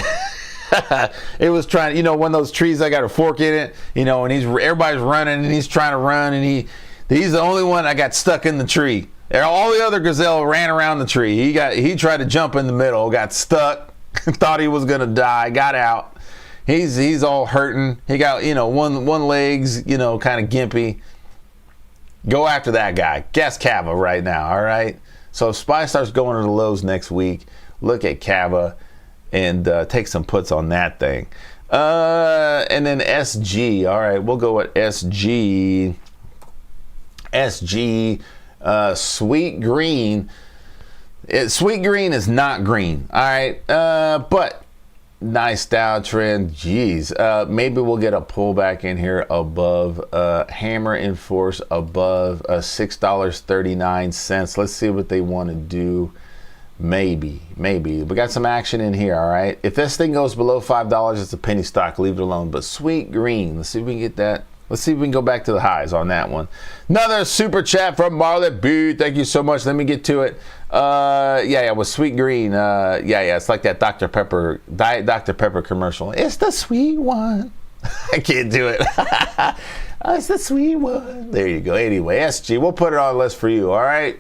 Speaker 1: It was trying, one of those trees that got a fork in it, and everybody's running, and he's trying to run, and he's the only one that got stuck in the tree. All the other gazelle ran around the tree. He tried to jump in the middle, got stuck, thought he was gonna die, got out. He's all hurting. He got one leg's kind of gimpy. Go after that guy. Guess Cava right now. All right. So if SPY starts going to the lows next week, look at Cava and take some puts on that thing. And then SG. All right, we'll go with SG. Sweet green. Sweet green is not green. All right, but nice downtrend. Jeez, maybe we'll get a pullback in here above hammer in force above $6.39. Let's see what they want to do. Maybe we got some action in here. All right, if this thing goes below $5, it's a penny stock, leave it alone. But sweet green, let's see if we can get that. Let's see if we can go back to the highs on that one. Another super chat from Marlon B. Thank you so much. Let me get to it. Yeah, with sweet green. Yeah, it's like that Dr. Pepper, Diet Dr. Pepper commercial. It's the sweet one. I can't do it. It's the sweet one. There you go. Anyway, SG, we'll put it on the list for you. All right.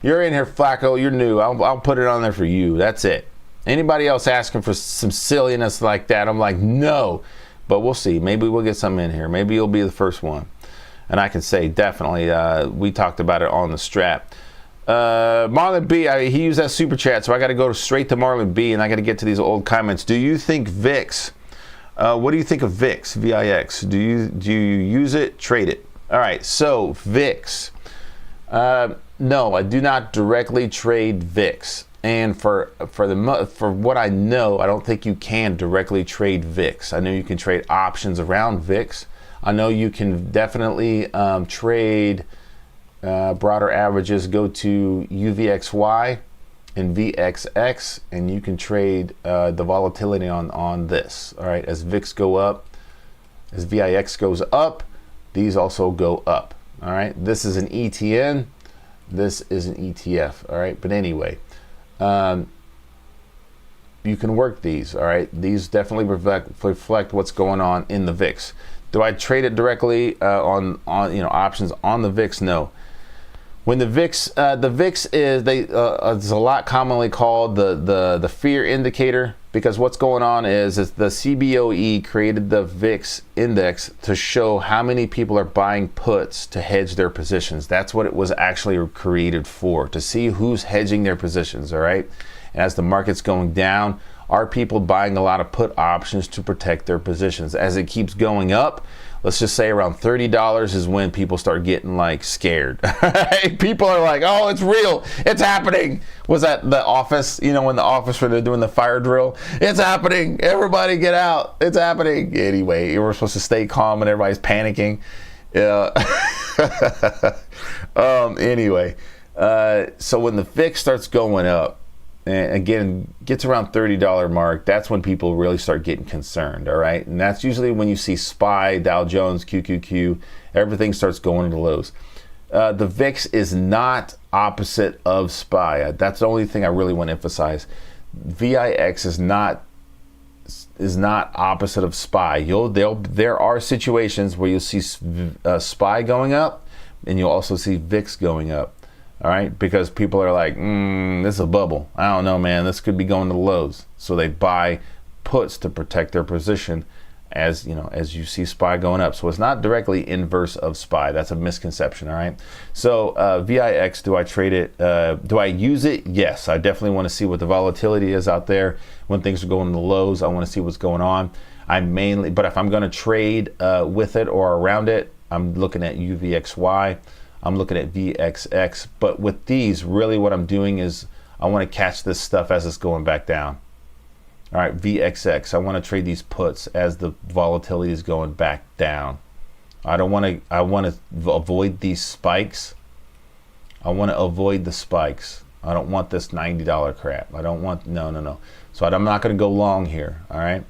Speaker 1: You're in here, Flacco. You're new. I'll put it on there for you. That's it. Anybody else asking for some silliness like that, I'm like, no. But we'll see. Maybe we'll get some in here. Maybe you'll be the first one. And I can say definitely, we talked about it on the Strat. Marlon B, he used that super chat, so I got to go straight to Marlon B, and I got to get to these old comments. Do you think VIX? What do you think of VIX? VIX. Do you use it? Trade it. All right. So VIX. No, I do not directly trade VIX. And for what I know, I don't think you can directly trade VIX. I know you can trade options around VIX. I know you can definitely trade broader averages. Go to UVXY and VXX, and you can trade the volatility on this. All right, as VIX go up, as VIX goes up, these also go up. All right, this is an ETN. This is an ETF. All right, but anyway. You can work these. All right, these definitely reflect what's going on in the VIX. Do I trade it directly on options on the VIX? No. When the VIX is it's a lot commonly called the fear indicator, because what's going on is the CBOE created the VIX index to show how many people are buying puts to hedge their positions. That's what it was actually created for, to see who's hedging their positions. All right, and as the market's going down, are people buying a lot of put options to protect their positions? As it keeps going up, let's just say around $30 is when people start getting like scared. People are like, oh, it's real. It's happening. Was that The Office? When The Office, when they're doing the fire drill, it's happening. Everybody get out. It's happening. Anyway, we're supposed to stay calm and everybody's panicking. Yeah. Anyway, so when the VIX starts going up, and again, gets around $30 mark, that's when people really start getting concerned, all right? And that's usually when you see SPY, Dow Jones, QQQ, everything starts going to the lows. The VIX is not opposite of SPY. That's the only thing I really want to emphasize. VIX is not opposite of SPY. There are situations where you'll see SPY going up, and you'll also see VIX going up. All right, because people are like, this is a bubble. I don't know, man. This could be going to the lows. So they buy puts to protect their position as you see SPY going up. So it's not directly inverse of SPY. That's a misconception. All right. So VIX, do I trade it? Do I use it? Yes, I definitely want to see what the volatility is out there when things are going to the lows. I want to see what's going on. But if I'm going to trade with it or around it, I'm looking at UVXY. I'm looking at VXX, but with these, really what I'm doing is I want to catch this stuff as it's going back down. All right, VXX, I want to trade these puts as the volatility is going back down. I want to avoid these spikes. I want to avoid the spikes. I don't want this $90 crap. I don't want, no. So I'm not going to go long here, all right?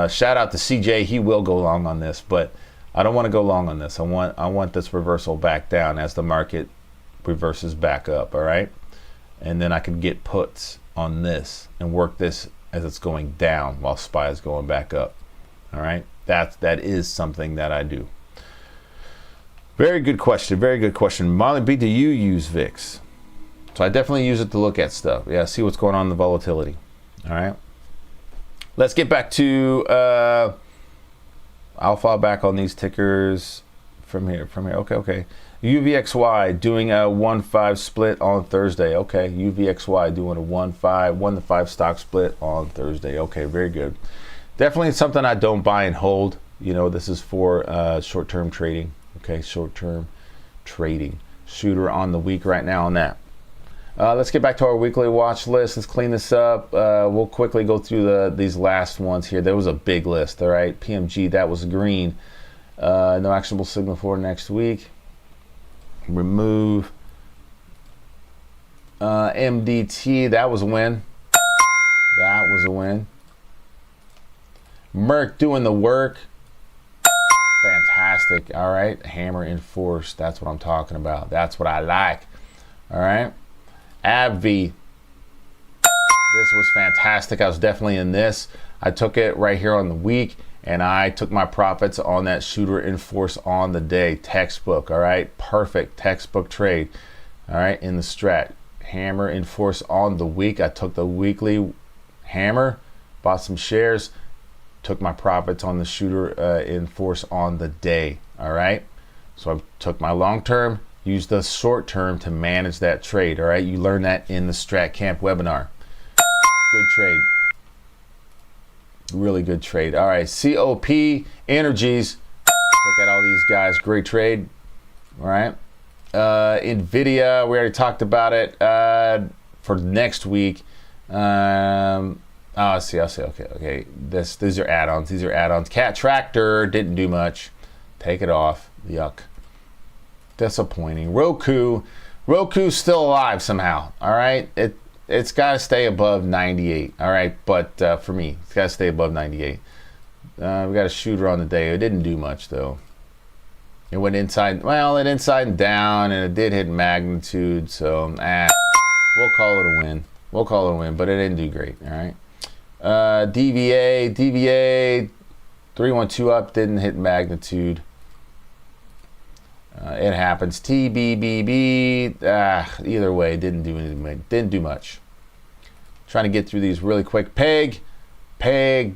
Speaker 1: Shout out to CJ, he will go long on this, but I don't want to go long on this. I want this reversal back down as the market reverses back up, all right? And then I can get puts on this and work this as it's going down while SPY is going back up, all right? That is something that I do. Very good question, very good question. Molly B, do you use VIX? So I definitely use it to look at stuff. Yeah, see what's going on in the volatility, all right? Let's get back to... I'll fall back on these tickers from here. Okay. UVXY doing a 1-5 split on Thursday. Okay, UVXY doing a 1-5 stock split on Thursday. Okay, very good. Definitely something I don't buy and hold. This is for short-term trading. Okay, short-term trading. Shooter on the week right now on that. Let's get back to our weekly watch list. Let's clean this up. We'll quickly go through these last ones here. There was a big list, all right? PMG, that was green. No actionable signal for next week. Remove. MDT, that was a win. That was a win. Merck doing the work. Fantastic, all right? Hammer enforced, that's what I'm talking about. That's what I like, all right? AbbVie, this was fantastic. I was definitely in this. I took it right here on the week, and I took my profits on that shooter enforce on the day. Textbook, all right? Perfect textbook trade, all right? In the strat. Hammer enforce on the week. I took the weekly hammer, bought some shares, took my profits on the shooter enforce on the day, all right? So I took my long term, use the short term to manage that trade, all right? You learn that in the Strat Camp webinar. Good trade. Really good trade. All right, COP Energies. Look at all these guys. Great trade. All right. NVIDIA, we already talked about it for next week. I see. Okay. These are add-ons. These are add-ons. Cat Tractor didn't do much. Take it off. Yuck. Disappointing. Roku's still alive somehow. All right, it's got to stay above 98. All right, but for me, it's got to stay above 98. We got a shooter on the day. It didn't do much though. It went inside. Well, it inside and down, and it did hit magnitude. So we'll call it a win. We'll call it a win, but it didn't do great. All right. DVA 312 up, didn't hit magnitude. It happens. TBBB, either way, didn't do anything. Didn't do much. Trying to get through these really quick. Peg,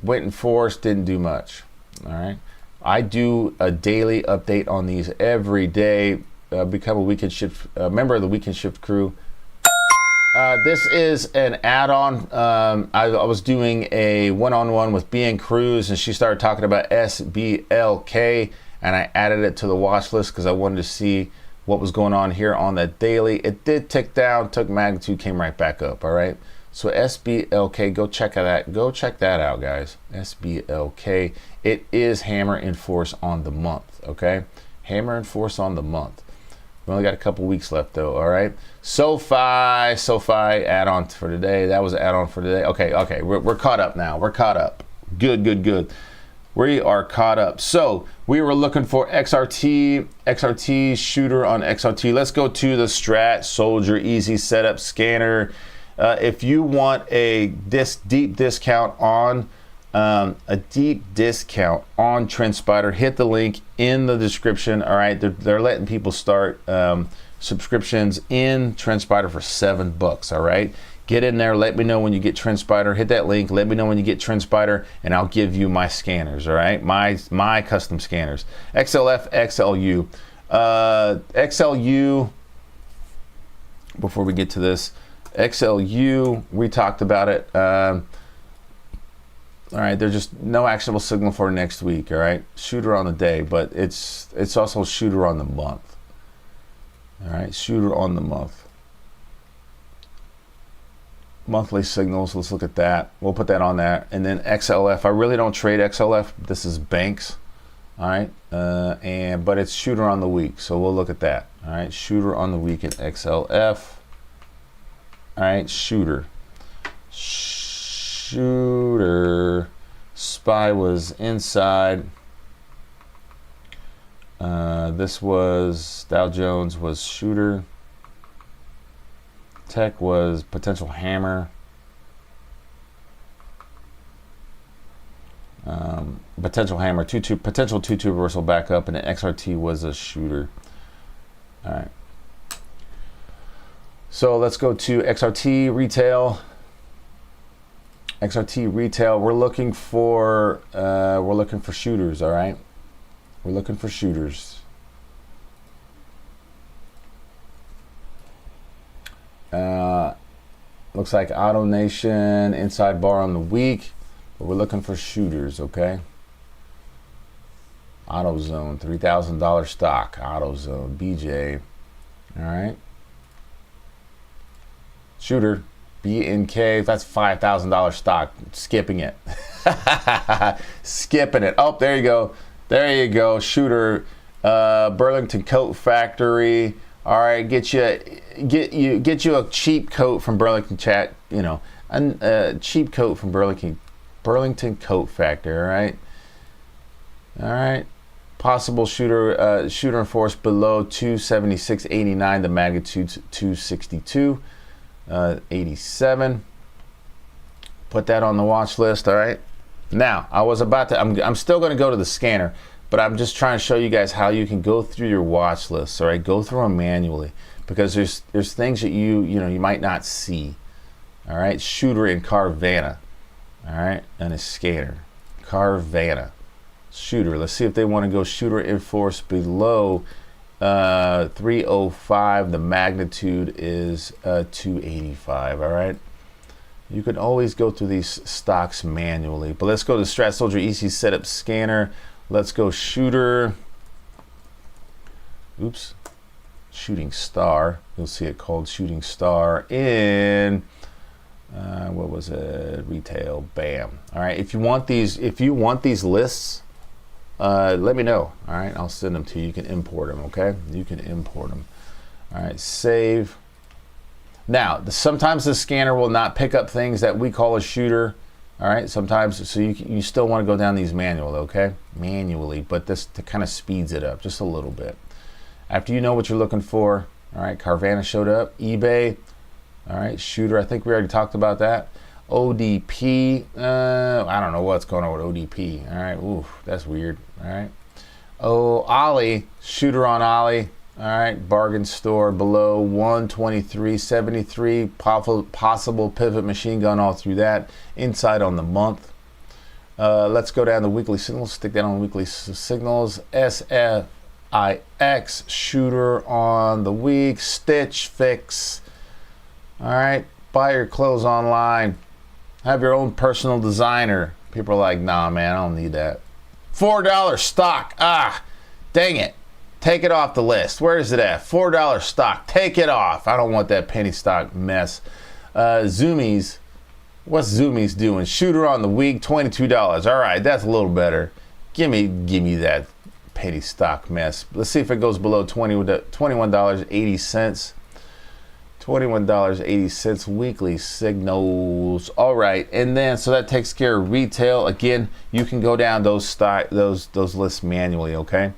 Speaker 1: went and forced, didn't do much. All right. I do a daily update on these every day. Become a Weekend Shift member of the Weekend Shift crew. This is an add-on. I was doing a one-on-one with BN Cruz, and she started talking about SBLK, and I added it to the watch list because I wanted to see what was going on here on that daily. It did tick down, took magnitude, came right back up. All right. So SBLK, go check that. Go check that out, guys. SBLK. It is hammer and force on the month. Okay, hammer and force on the month. We only got a couple weeks left though. All right. SoFi add-on for today. That was an add-on for today. Okay. We're caught up now. We're caught up. Good. We are caught up. So we were looking for XRT shooter on XRT. Let's go to the Strat Soldier Easy Setup Scanner. If you want a deep discount on TrendSpider, hit the link in the description. All right, they're letting people start subscriptions in TrendSpider for $7. All right, get in there. Let me know when you get TrendSpider. Hit that link. Let me know when you get TrendSpider, and I'll give you my scanners. All right, my custom scanners. XLF, XLU, XLU. Before we get to this, XLU, we talked about it. All right, there's just no actionable signal for next week. All right, shooter on the day, but it's also shooter on the month. All right, shooter on the month. Monthly signals, let's look at that. We'll put that on there. And then XLF, I really don't trade XLF. This is banks. All right, but it's shooter on the week, so we'll look at that. All right, shooter on the week in XLF. All right, shooter. SPY was inside. This was Dow Jones was shooter. Tech was potential hammer. Potential hammer, potential 2-2 reversal back up, and an XRT was a shooter. All right. So let's go to XRT retail. XRT retail. We're looking for shooters. All right. We're looking for shooters. Looks like Auto Nation inside bar on the week, but we're looking for shooters. Okay. AutoZone, $3,000 stock. AutoZone, BJ. All right. Shooter, BNK, that's $5,000 stock. Skipping it. Skipping it. Oh, there you go. There you go. Shooter, Burlington Coat Factory. All right, get you a cheap coat from Burlington Chat. You know, a cheap coat from Burlington Coat Factory. All right. All right. Possible shooter and force below 276.89. The magnitude 262. 87. Put that on the watch list. All right. Now I'm still going to go to the scanner, but I'm just trying to show you guys how you can go through your watch lists. All right, go through them manually, because there's things that you might not see. All right, shooter in Carvana. All right, and a scanner. Carvana shooter. Let's see if they want to go shooter in force below 305. The magnitude is 285. All right, you can always go through these stocks manually, but let's go to Strat Soldier Easy Setup Scanner. Let's go shooter. Oops, shooting star. You'll see it called shooting star in what was it? Retail. Bam. All right, if you want these lists, let me know. All right, I'll send them to you. You can import them. Okay, you can import them. All right, save. Now, sometimes the scanner will not pick up things that we call a shooter. All right, sometimes, so you still want to go down these manually, but this kind of speeds it up just a little bit. After you know what you're looking for, all right, Carvana showed up, eBay, all right, shooter, I think we already talked about that. ODP, I don't know what's going on with ODP. All right, ooh, that's weird. All right. Oh, Ollie, shooter on Ollie. All right, bargain store below 123.73. Possible pivot machine gun all through that. Inside on the month. Let's go down to weekly signals. Stick that on weekly signals. SFIX shooter on the week. Stitch Fix. All right, buy your clothes online. Have your own personal designer. People are like, nah, man, I don't need that. $4 stock. Ah, dang it. Take it off the list. Where is it at? $4 stock. Take it off. I don't want that penny stock mess. Zoomies. What's Zoomies doing? Shooter on the week, $22. All right, that's a little better. Give me that penny stock mess. Let's see if it goes below $21.80. $21.80 weekly signals. All right, and then so that takes care of retail. Again, you can go down those lists manually. Okay,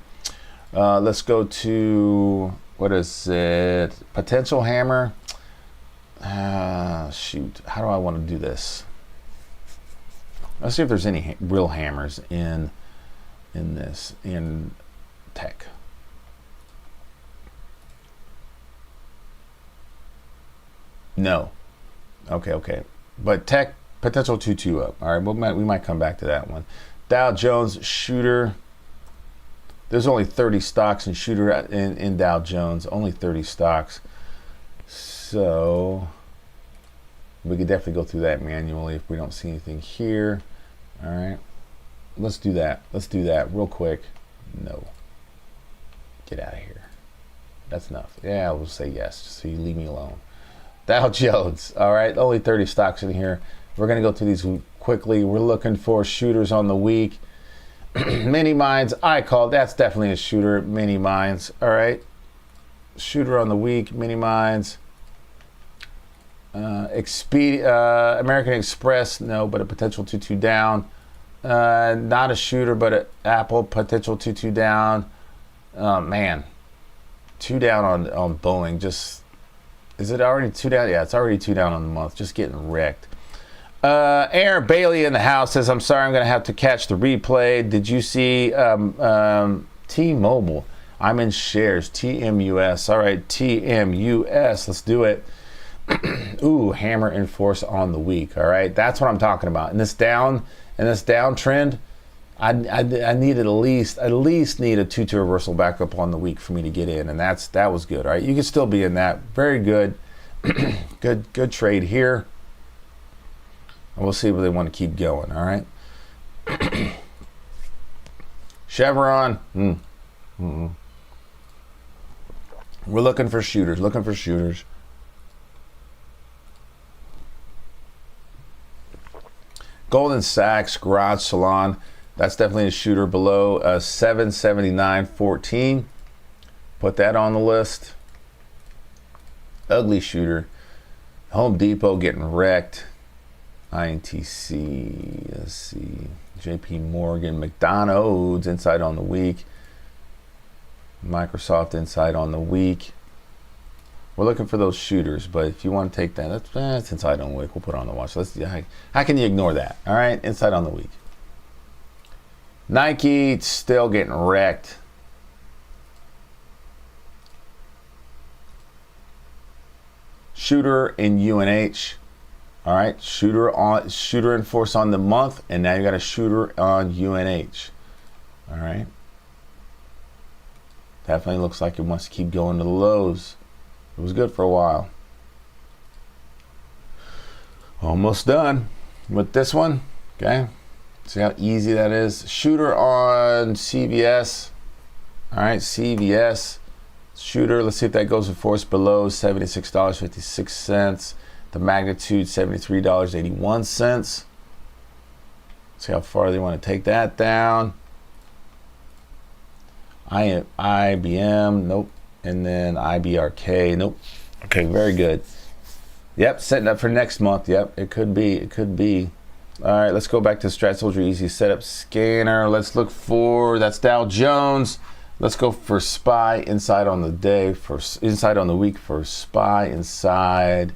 Speaker 1: let's go to, what is it? Potential hammer. Shoot, how do I want to do this? Let's see if there's any real hammers in tech. No. Okay. But tech, potential 2-2 up. All right, we might come back to that one. Dow Jones shooter. There's only 30 stocks in shooter in Dow Jones. Only 30 stocks. So we could definitely go through that manually if we don't see anything here. All right. Let's do that. Let's do that real quick. No. Get out of here. That's enough. Yeah, we'll say yes, just so you leave me alone. Dow Jones. All right, only 30 stocks in here. We're going to go through these quickly. We're looking for shooters on the week. Mini mines, I call. That's definitely a shooter. Mini mines. All right. Shooter on the week. Mini mines. American Express, no, but a potential 2-2 down. Not a shooter, but Apple, potential 2-2 down. Man, 2 down on Boeing. Just, is it already 2 down? Yeah, it's already 2 down on the month. Just getting wrecked. Aaron Bailey in the house says, I'm sorry, I'm going to have to catch the replay. Did you see T-Mobile? I'm in shares. TMUS. All right, TMUS. Let's do it. Ooh, hammer in force on the week. All right, that's what I'm talking about. In this downtrend, I need at least need a 2-2 reversal back up on the week for me to get in, and that was good. All right, you can still be in that. Very good. good trade here. And we'll see if they want to keep going. All right. Chevron. We're looking for shooters. Goldman Sachs Garage Salon. That's definitely a shooter below 779.14. Put that on the list. Ugly shooter. Home Depot getting wrecked. INTC, let's see, JP Morgan, McDonald's inside on the week, Microsoft inside on the week. We're looking for those shooters, but if you want to take that, that's inside on the week. We'll put it on the watch. How can you ignore that? All right, inside on the week. Nike still getting wrecked. Shooter in UNH. All right, shooter in force on the month, and now you got a shooter on UNH. All right, definitely looks like it wants to keep going to the lows. It was good for a while. Almost done with this one. Okay, see how easy that is. Shooter on CVS. All right, CVS shooter. Let's see if that goes in force below $76.56. The magnitude, $73.81. See how far they want to take that down. IBM, nope. And then IBRK, nope. Okay, very good. Yep, setting up for next month. Yep, it could be. All right, let's go back to Strat Soldier Easy Setup Scanner. Let's look for, that's Dow Jones. Let's go for SPY inside on the day, for inside on the week for SPY inside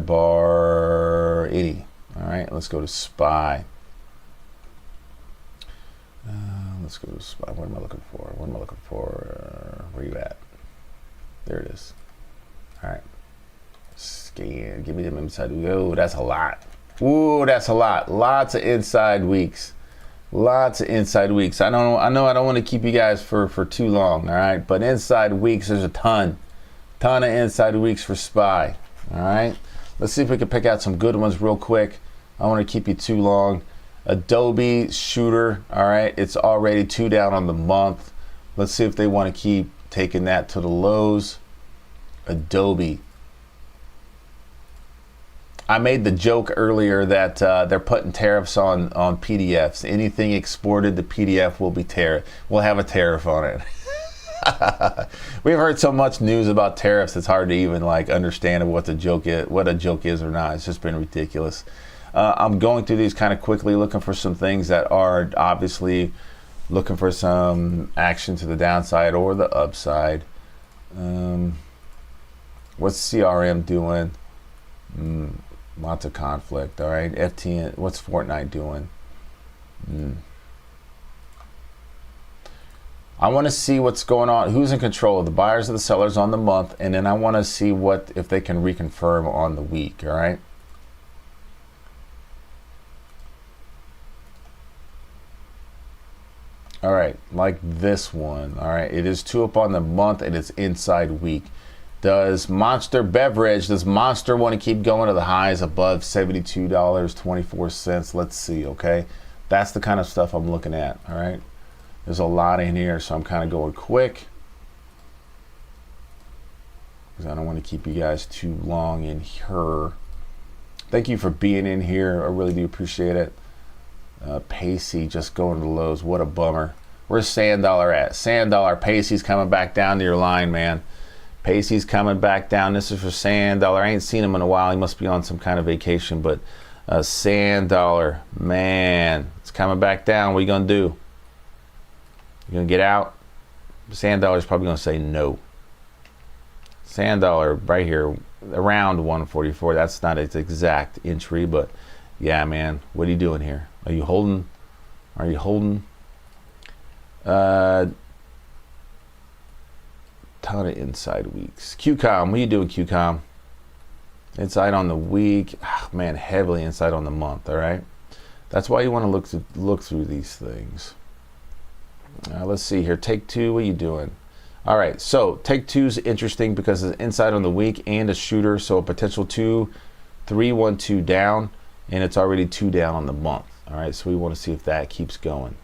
Speaker 1: bar 80. All right, let's go to SPY. Let's go to SPY. What am I looking for? Where you at? There it is. All right. Scan. Give me them inside. Oh, that's a lot. Ooh, that's a lot. Lots of inside weeks. I know I don't want to keep you guys for too long. All right, but inside weeks, there's a ton of inside weeks for SPY. All right, let's see if we can pick out some good ones real quick. I don't want to keep you too long. Adobe shooter. All right, it's already 2 down on the month. Let's see if they want to keep taking that to the lows. Adobe. I made the joke earlier that they're putting tariffs on PDFs. Anything exported to PDF will have a tariff on it. We've heard so much news about tariffs, it's hard to even like understand what a joke is or not. It's just been ridiculous. I'm going through these kind of quickly, looking for some things that are obviously looking for some action to the downside or the upside. What's CRM doing? Lots of conflict. All right, FTN. What's Fortnite doing? I want to see what's going on. Who's in control? The buyers or the sellers on the month, and then I want to see if they can reconfirm on the week. All right. All right, like this one. All right, it is 2 up on the month and it's inside week. Does Monster want to keep going to the highs above $72.24? Let's see, okay? That's the kind of stuff I'm looking at, all right? There's a lot in here, so I'm kind of going quick because I don't want to keep you guys too long in here. Thank you for being in here. I really do appreciate it. Pacey just going to the lows. What a bummer. Where's Sand Dollar at? Sand Dollar. Pacey's coming back down to your line, man. Pacey's coming back down. This is for Sand Dollar. I ain't seen him in a while. He must be on some kind of vacation. But Sand Dollar, man, it's coming back down. What are you going to do? You going to get out? Sand Dollar's probably going to say no. Sand Dollar right here, around 144. That's not its exact entry, but yeah, man, what are you doing here? Are you holding? Ton of inside weeks. QCOM, what are you doing, QCOM? Inside on the week. Man, heavily inside on the month, all right? That's why you want to look through these things. Let's see here. Take two, what are you doing? All right, so take two's interesting because it's inside on the week and a shooter, so a potential 2, 3, 1, 2 down, and it's already 2 down on the month. All right, so we want to see if that keeps going.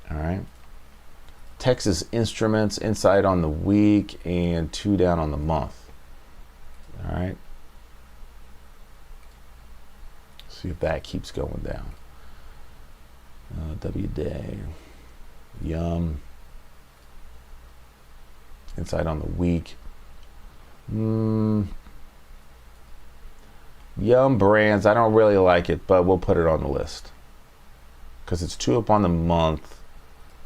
Speaker 1: All right. Texas Instruments inside on the week and 2 down on the month. All right. See if that keeps going down. WDay. Yum. Inside on the week. Yum Brands, I don't really like it, but we'll put it on the list because it's 2 up on the month,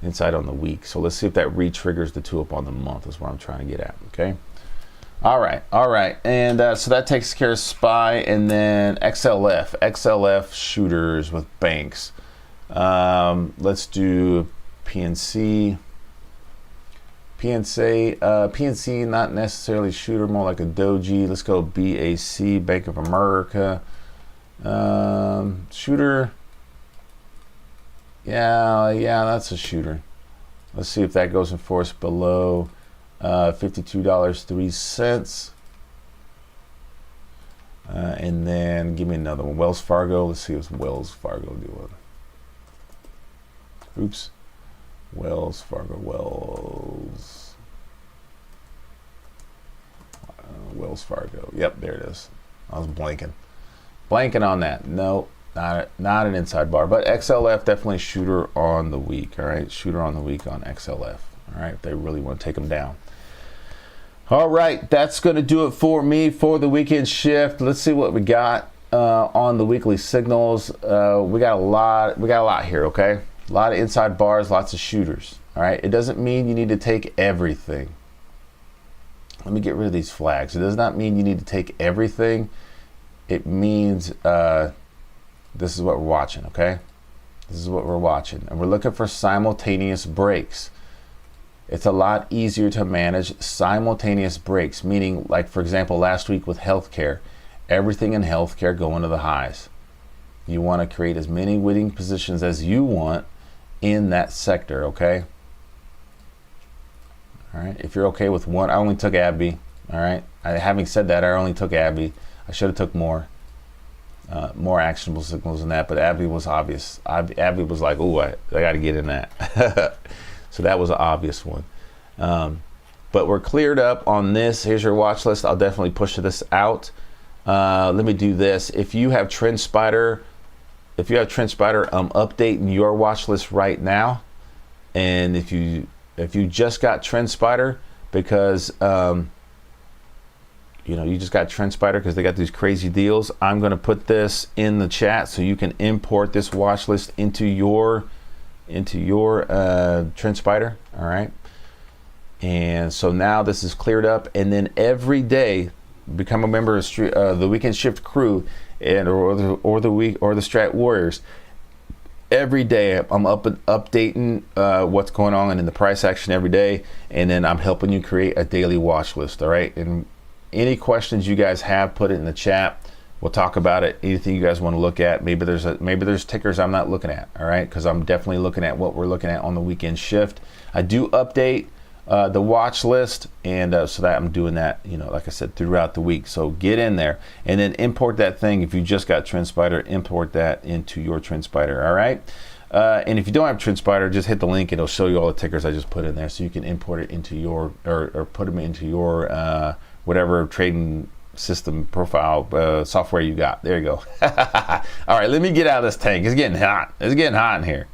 Speaker 1: inside on the week. So let's see if that re-triggers the 2 up on the month is what I'm trying to get at, okay? All right, and so that takes care of SPY, and then XLF shooters with banks. Let's do PNC. PNC, not necessarily shooter, more like a doji. Let's go BAC, Bank of America. Shooter. Yeah, that's a shooter. Let's see if that goes in force below $52.03. And then give me another one. Wells Fargo. Let's see what's Wells Fargo doing. Oops. Wells Fargo. Wells Fargo. Yep, there it is. I was blanking on that. No, not an inside bar, but XLF definitely shooter on the week. All right, shooter on the week on XLF. All right, if they really want to take them down. All right, that's going to do it for me for the weekend shift. Let's see what we got on the weekly signals. We got a lot here. Okay, a lot of inside bars, lots of shooters. All right, it doesn't mean you need to take everything. Let me get rid of these flags. It does not mean you need to take everything. It means this is what we're watching, okay? This is what we're watching. And we're looking for simultaneous breaks. It's a lot easier to manage simultaneous breaks, meaning like, for example, last week with healthcare, everything in healthcare going to the highs. You want to create as many winning positions as you want in that sector, okay? All right, if you're okay with one, I only took AbbVie. All right, having said that, I only took AbbVie. I should have took more actionable signals than that, but AbbVie was obvious. AbbVie was like, oh, I got to get in that. So that was an obvious one. But we're cleared up on this. Here's your watch list. I'll definitely push this out. let me do this. If you have TrendSpider, I'm updating your watch list right now. And if you just got TrendSpider because you just got TrendSpider because they got these crazy deals, I'm going to put this in the chat so you can import this watch list into your TrendSpider. All right. And so now this is cleared up, and then every day become a member of the Weekend Shift crew or the Strat Warriors. Every day I'm updating what's going on in the price action every day, and then I'm helping you create a daily watch list. All right. And any questions you guys have, put it in the chat. We'll talk about it. Anything you guys want to look at. Maybe there's tickers I'm not looking at. All right, because I'm definitely looking at what we're looking at on the Weekend Shift. I do update the watch list, and so that I'm doing that, like I said, throughout the week. So get in there and then import that thing. If you just got TrendSpider, import that into your TrendSpider. All right. And if you don't have TrendSpider, just hit the link and it'll show you all the tickers I just put in there, so you can import it into your or put them into your whatever trading system profile software you got. There you go. All right, let me get out of this tank. It's getting hot. It's getting hot in here.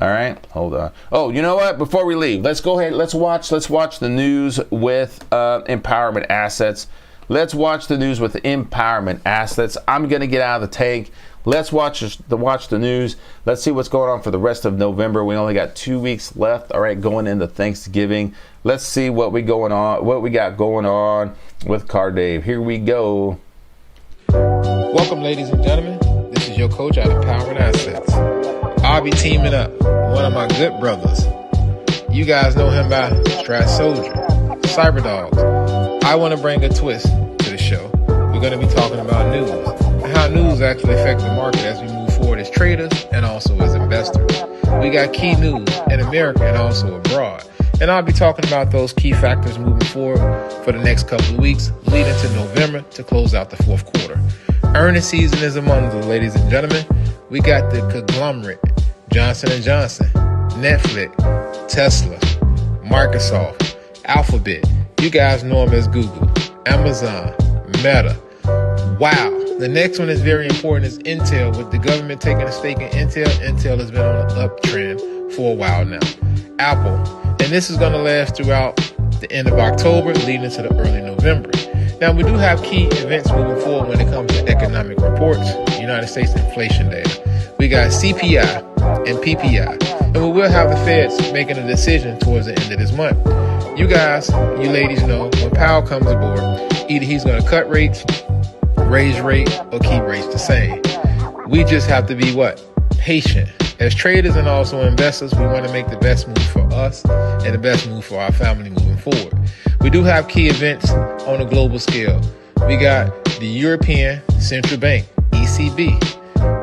Speaker 1: All right, hold on. Oh, you know what? Before we leave, let's go ahead. Let's watch the news with empowerment assets. Let's watch the news with empowerment assets. I'm gonna get out of the tank. Let's watch the news. Let's see what's going on for the rest of November. We only got 2 weeks left. All right, going into Thanksgiving. Let's see what we got going on with Car Dave. Here we go.
Speaker 2: Welcome, ladies and gentlemen. This is your coach at Empowerment Assets. I'll be teaming up with one of my good brothers. You guys know him by Strat Soldier, Cyberdogs. I want to bring a twist to the show. We're going to be talking about news and how news actually affects the market as we move forward as traders and also as investors. We got key news in America and also abroad. And I'll be talking about those key factors moving forward for the next couple of weeks, leading to November to close out the fourth quarter. Earnings season is among us, ladies and gentlemen. We got the conglomerate, Johnson & Johnson, Netflix, Tesla, Microsoft, Alphabet. You guys know them as Google, Amazon, Meta. Wow. The next one is very important is Intel. With the government taking a stake in Intel, Intel has been on an uptrend for a while now. Apple. And this is going to last throughout the end of October, leading into the early November. Now, we do have key events moving forward when it comes to economic reports, United States inflation data. We got CPI and PPI. And we will have the Feds making a decision towards the end of this month. You guys, you ladies know, when Powell comes aboard, either he's going to cut rates, raise rate, or keep rates the same. We just have to be patient. As traders and also investors, we want to make the best move for us and the best move for our family moving forward. We do have key events on a global scale. We got the European Central Bank, ECB.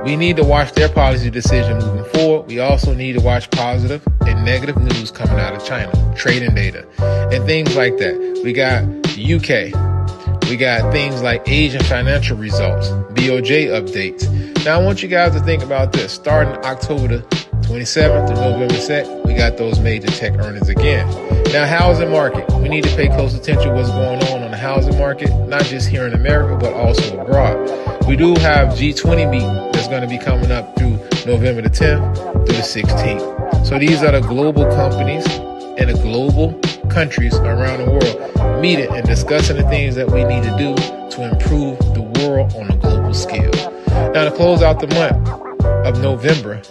Speaker 2: We need to watch their policy decision moving forward. We also need to watch positive and negative news coming out of China, trading data, and things like that. We got UK. We got things like Asian financial results, BOJ updates. Now, I want you guys to think about this. Starting October 27th to November 2nd, we got those major tech earnings again. Now, housing market. We need to pay close attention to what's going on the housing market, not just here in America, but also abroad. We do have G20 meeting that's going to be coming up through November the 10th through the 16th. So these are the global companies and the global countries around the world meeting and discussing the things that we need to do to improve the world on a global scale. Now, to close out the month of November,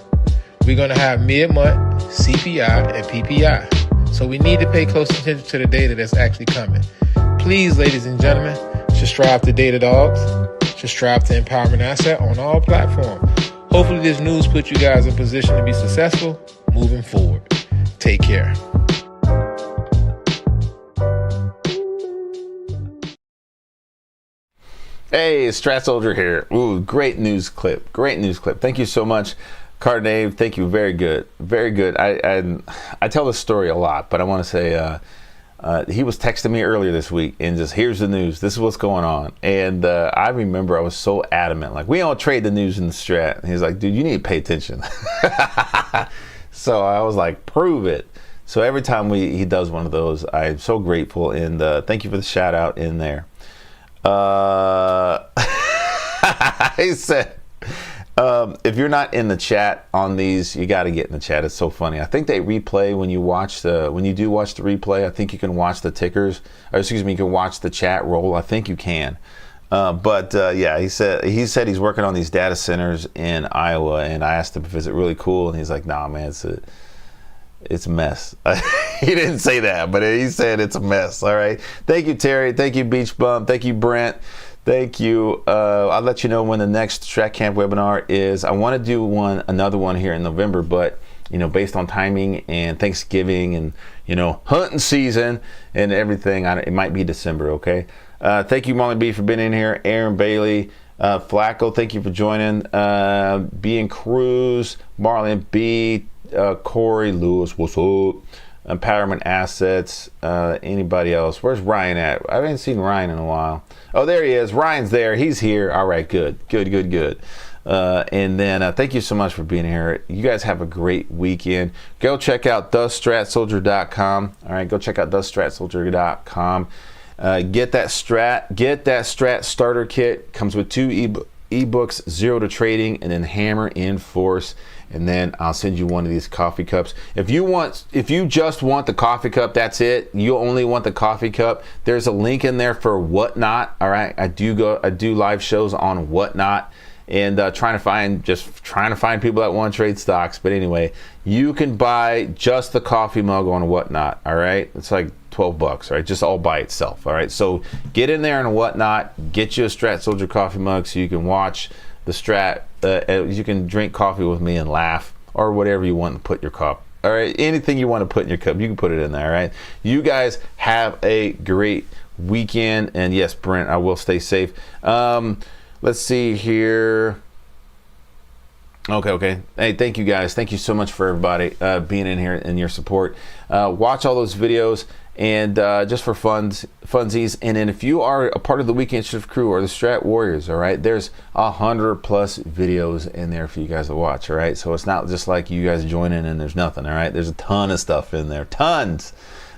Speaker 2: we're going to have mid-month CPI and PPI. So we need to pay close attention to the data that's actually coming. Please, ladies and gentlemen, subscribe to Data Dogs, subscribe to Empowerment Asset on all platforms. Hopefully this news puts you guys in position to be successful moving forward. Take care.
Speaker 1: Hey, Strat Soldier here. Ooh, great news clip. Great news clip. Thank you so much, Car Dave. Thank you. Very good. Very good. I tell this story a lot, but I want to say he was texting me earlier this week and just, here's the news. This is what's going on. And I remember I was so adamant. Like, we don't trade the news in the Strat. And he's like, dude, you need to pay attention. So I was like, prove it. So every time he does one of those, I'm so grateful. And thank you for the shout out in there. I said, if you're not in the chat on these, you got to get in the chat. It's so funny. I think they replay when you do watch the replay. I think you can watch the tickers, or excuse me, you can watch the chat roll. I think you can. Yeah, he said he's working on these data centers in Iowa, and I asked him if it's really cool, and he's like, nah, man, it's a mess. He didn't say that, but he said it's a mess. All right. Thank you, Terry. Thank you, Beach Bum. Thank you, Brent. Thank you. I'll let you know when the next Strat Camp webinar is. I want to do another one here in November, but based on timing and Thanksgiving and hunting season and everything, it might be December. Okay. Thank you, Molly B, for being in here. Aaron Bailey, Flacco, thank you for joining. B and Cruz, Marlon B, Corey Lewis, what's up? Empowerment Assets. Anybody else? Where's Ryan at? I haven't seen Ryan in a while. Oh, there he is. Ryan's there. He's here. All right, good. And then thank you so much for being here. You guys have a great weekend. Go check out thestratsoldier.com. All right, go check out thestratsoldier.com. Get that Strat starter kit. Comes with 2 ebooks, Zero to Trading, and then Hammer in Force. And then I'll send you one of these coffee cups. If you just want the coffee cup, that's it. You only want the coffee cup. There's a link in there for Whatnot. All right, I do live shows on Whatnot, and trying to find people that want to trade stocks. But anyway, you can buy just the coffee mug on Whatnot. All right, it's like $12, all right, just all by itself. All right, so get in there and Whatnot, get you a Strat Soldier coffee mug so you can watch the Strat. You can drink coffee with me and laugh, or whatever you want to put in your cup. All right, anything you want to put in your cup, you can put it in there. All right, you guys have a great weekend, and yes, Brent, I will stay safe. Let's see here. Okay. Hey, thank you guys. Thank you so much for everybody being in here and your support. Watch all those videos, and just for funsies. And then if you are a part of the Weekend Shift crew or the Strat Warriors, all right, there's 100+ videos in there for you guys to watch. All right, so it's not just like you guys joining and there's nothing. All right, there's a ton of stuff in there, tons.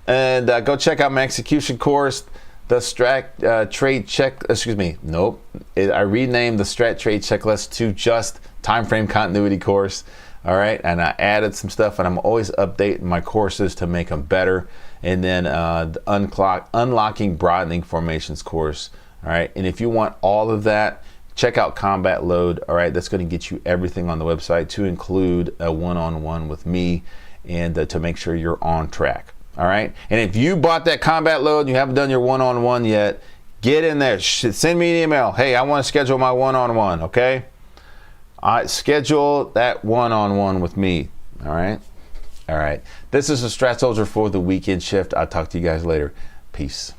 Speaker 1: And go check out my execution course, the Strat Trade Check. Excuse me, nope. I renamed the Strat Trade Checklist to just Time Frame Continuity course. All right, and I added some stuff, and I'm always updating my courses to make them better. And then the Unlocking Broadening Formations course. All right, and if you want all of that, check out Combat Load. All right, that's going to get you everything on the website, to include a one-on-one with me, and to make sure you're on track. All right, and if you bought that Combat Load and you haven't done your one-on-one yet, get in there. Send me an email. Hey, I want to schedule my one-on-one. Okay, schedule that one-on-one with me. All right. This is the Strat Soldier for the Weekend Shift. I'll talk to you guys later. Peace.